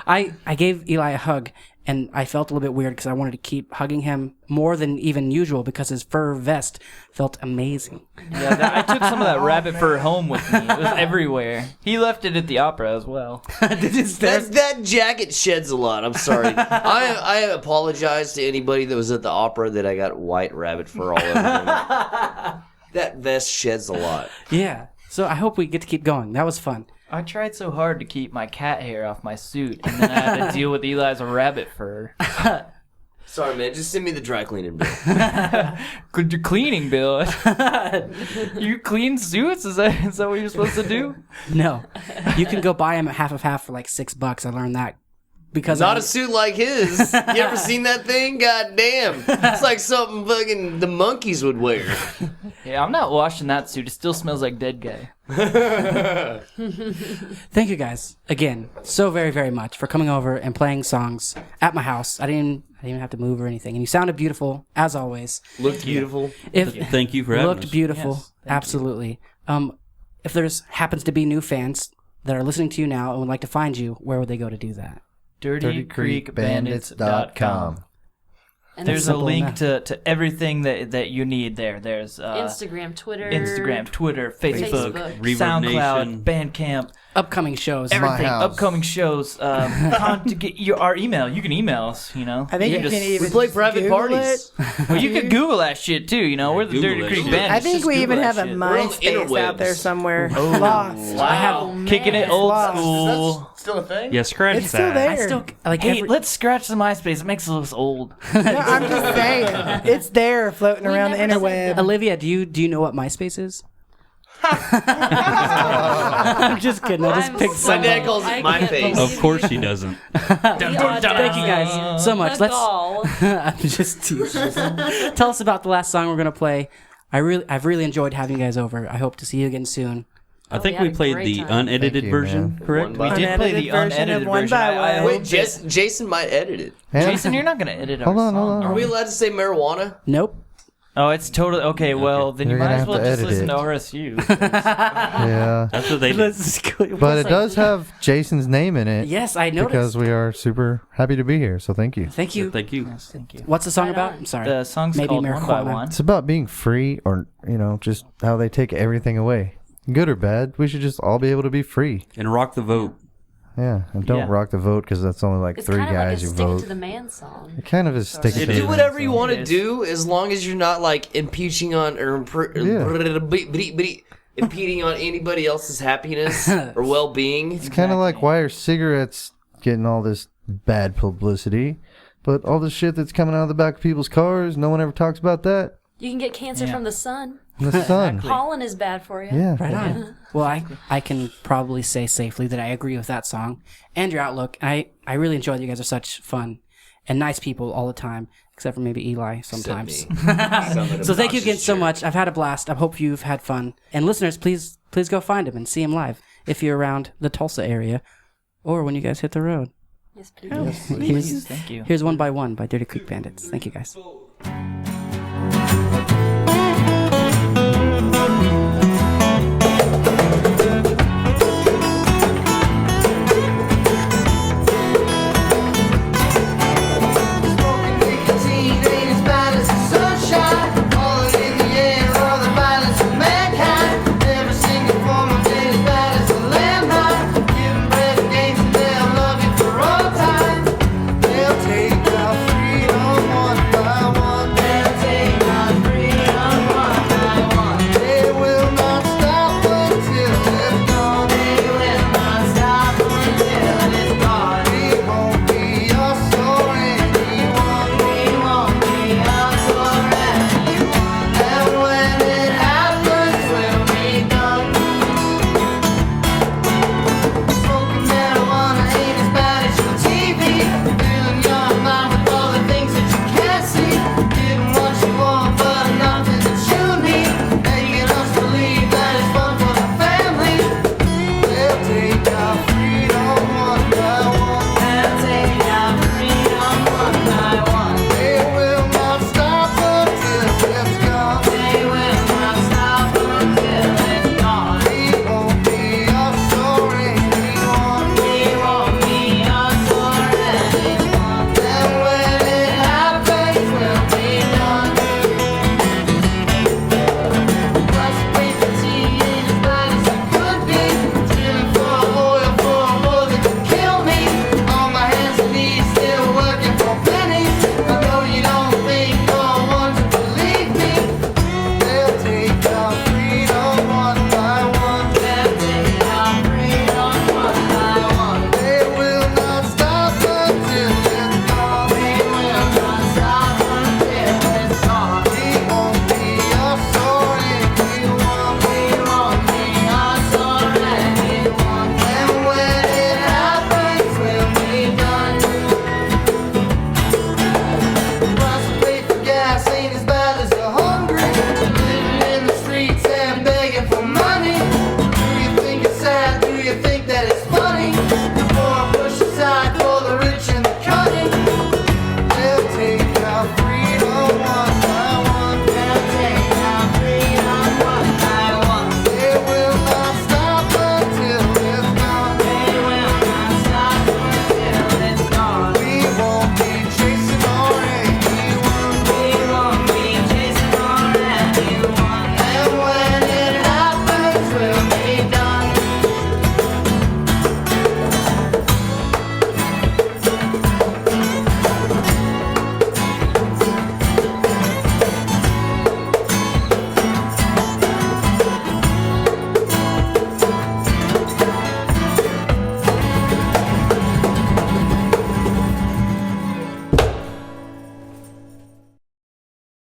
Speaker 1: I gave Eli a hug, and I felt a little bit weird because I wanted to keep hugging him more than even usual because his fur vest felt amazing.
Speaker 2: I took some of that rabbit fur home with me. It was everywhere. He left it at the opera as well.
Speaker 4: That jacket sheds a lot. I'm sorry. I apologize to anybody that was at the opera that I got white rabbit fur all over me. That vest sheds a lot.
Speaker 1: Yeah. So I hope we get to keep going. That was fun.
Speaker 2: I tried so hard to keep my cat hair off my suit, and then I had to deal with Eli's rabbit fur.
Speaker 4: Sorry, man. Just send me the dry cleaning bill.
Speaker 2: Good your cleaning bill. You clean suits? Is that what you're supposed to do?
Speaker 1: No, you can go buy him a half of half for like $6. I learned that because
Speaker 4: Not a suit like his. You ever seen that thing? God damn. It's like something fucking the monkeys would wear.
Speaker 2: Yeah, I'm not washing that suit. It still smells like dead guy.
Speaker 1: Thank you guys again so very, very much for coming over and playing songs at my house. I didn't even have to move or anything, and you sounded beautiful as always.
Speaker 4: Looked beautiful.
Speaker 8: Thank you for having
Speaker 1: Looked
Speaker 8: us.
Speaker 1: beautiful.
Speaker 2: Yes, thank you.
Speaker 1: Absolutely. If there's happens to be new fans that are listening to you now and would like to find you, where would they go to do that?
Speaker 2: DirtyCreekBandits.com.
Speaker 6: And
Speaker 2: There's a
Speaker 1: Simple
Speaker 2: link
Speaker 1: enough.
Speaker 2: to everything that you need there. There's
Speaker 6: Instagram, Twitter,
Speaker 2: Twitter, Facebook,
Speaker 6: Facebook.
Speaker 8: Reverb
Speaker 2: SoundCloud,
Speaker 8: Nation.
Speaker 2: Bandcamp,
Speaker 1: Upcoming shows.
Speaker 2: everything.
Speaker 3: house.
Speaker 2: Upcoming shows. To get our email. You can email us.
Speaker 7: I think you
Speaker 2: just-
Speaker 7: can even
Speaker 4: We play
Speaker 7: just
Speaker 4: private
Speaker 7: Google
Speaker 4: parties.
Speaker 7: it.
Speaker 2: Well, you can Google that shit too. We're the
Speaker 8: Google
Speaker 2: Dirty
Speaker 8: it.
Speaker 2: Creek
Speaker 8: Google it.
Speaker 2: Bandits.
Speaker 7: I think
Speaker 2: Just
Speaker 7: we even
Speaker 2: Google
Speaker 7: have a
Speaker 2: that shit.
Speaker 4: We're on the
Speaker 7: MySpace out there
Speaker 4: interwebs.
Speaker 7: somewhere. Lost.
Speaker 1: I have.
Speaker 2: Kicking it old
Speaker 7: Lost.
Speaker 2: school.
Speaker 5: Still a thing?
Speaker 9: Yeah, scratch
Speaker 7: It's still
Speaker 9: that.
Speaker 7: there.
Speaker 1: I still like.
Speaker 2: Hey,
Speaker 1: every,
Speaker 2: let's scratch the MySpace. It makes us old.
Speaker 7: No, I'm just saying. It's there floating around the
Speaker 6: never said
Speaker 7: interweb.
Speaker 6: that.
Speaker 1: Olivia, do you know what MySpace is? I'm just kidding. I just picked
Speaker 4: My
Speaker 1: some.
Speaker 4: dad calls it my face.
Speaker 8: Of course she doesn't.
Speaker 1: Thank you guys so much. Let's.
Speaker 6: Gall.
Speaker 1: I'm just teasing. Tell us about the last song we're gonna play. I've really enjoyed having you guys over. I hope to see you again soon.
Speaker 8: I think
Speaker 6: we
Speaker 8: we
Speaker 6: had a
Speaker 8: played
Speaker 6: great
Speaker 8: the
Speaker 6: time.
Speaker 8: unedited
Speaker 3: Thank you,
Speaker 8: version,
Speaker 3: man.
Speaker 8: correct?
Speaker 4: One
Speaker 2: We did play the
Speaker 7: Unedited version of
Speaker 2: unedited
Speaker 7: One
Speaker 2: version.
Speaker 7: by
Speaker 2: I
Speaker 7: One.
Speaker 2: hope
Speaker 4: Wait, Jason might edit it.
Speaker 3: And-
Speaker 2: Jason, you're not gonna edit our
Speaker 3: Hold on, hold
Speaker 2: song.
Speaker 3: on.
Speaker 4: Are we allowed to say marijuana?
Speaker 1: Nope.
Speaker 2: Oh, it's totally okay. Well, then you
Speaker 3: You're
Speaker 2: might
Speaker 3: gonna
Speaker 2: as well
Speaker 3: have to
Speaker 2: just
Speaker 3: edit
Speaker 2: listen
Speaker 3: it.
Speaker 2: to RSU.
Speaker 3: Yeah.
Speaker 8: That's what they did.
Speaker 1: Let's go.
Speaker 3: But it does have Jason's name in it.
Speaker 1: Yes, I noticed.
Speaker 3: Because we are super happy to be here. So thank you.
Speaker 1: Thank you.
Speaker 8: Thank you.
Speaker 2: Thank you.
Speaker 1: What's the song
Speaker 6: Right
Speaker 1: about?
Speaker 6: on.
Speaker 1: I'm sorry.
Speaker 2: The song's
Speaker 1: Maybe
Speaker 2: called One by
Speaker 1: marijuana.
Speaker 2: One.
Speaker 3: It's about being free, or just how they take everything away, good or bad. We should just all be able to be free.
Speaker 8: And rock the vote.
Speaker 3: Yeah, and don't
Speaker 2: Yeah.
Speaker 3: rock the vote because that's only like
Speaker 6: It's
Speaker 3: 3
Speaker 6: kind of like a
Speaker 3: guys who
Speaker 6: stick
Speaker 3: vote.
Speaker 6: to the man song.
Speaker 3: It kind of is sticking
Speaker 8: It
Speaker 3: to
Speaker 8: is.
Speaker 3: the
Speaker 4: Do whatever you
Speaker 3: man,
Speaker 4: want
Speaker 2: It
Speaker 4: to
Speaker 2: is.
Speaker 4: do, as long as you're not like impeaching on or impeding on anybody else's happiness or well-being.
Speaker 3: It's kind of like, why are cigarettes getting all this bad publicity, but all the shit that's coming out of the back of people's cars, no one ever talks about that.
Speaker 6: You can get cancer
Speaker 2: Yeah.
Speaker 6: from the sun.
Speaker 3: And the sun.
Speaker 6: Pollen is bad for you.
Speaker 3: Yeah.
Speaker 1: Right on. Well, I can probably say safely that I agree with that song and your outlook. I really enjoyed. You guys are such fun and nice people all the time, except for maybe Eli sometimes. So thank you again so much. I've had a blast. I hope you've had fun. And listeners, please go find him and see him live if you're around the Tulsa area or when you guys hit the road.
Speaker 6: Yes, please.
Speaker 2: Please, thank you.
Speaker 1: Here's One by One by Dirty Creek Bandits. Thank you guys.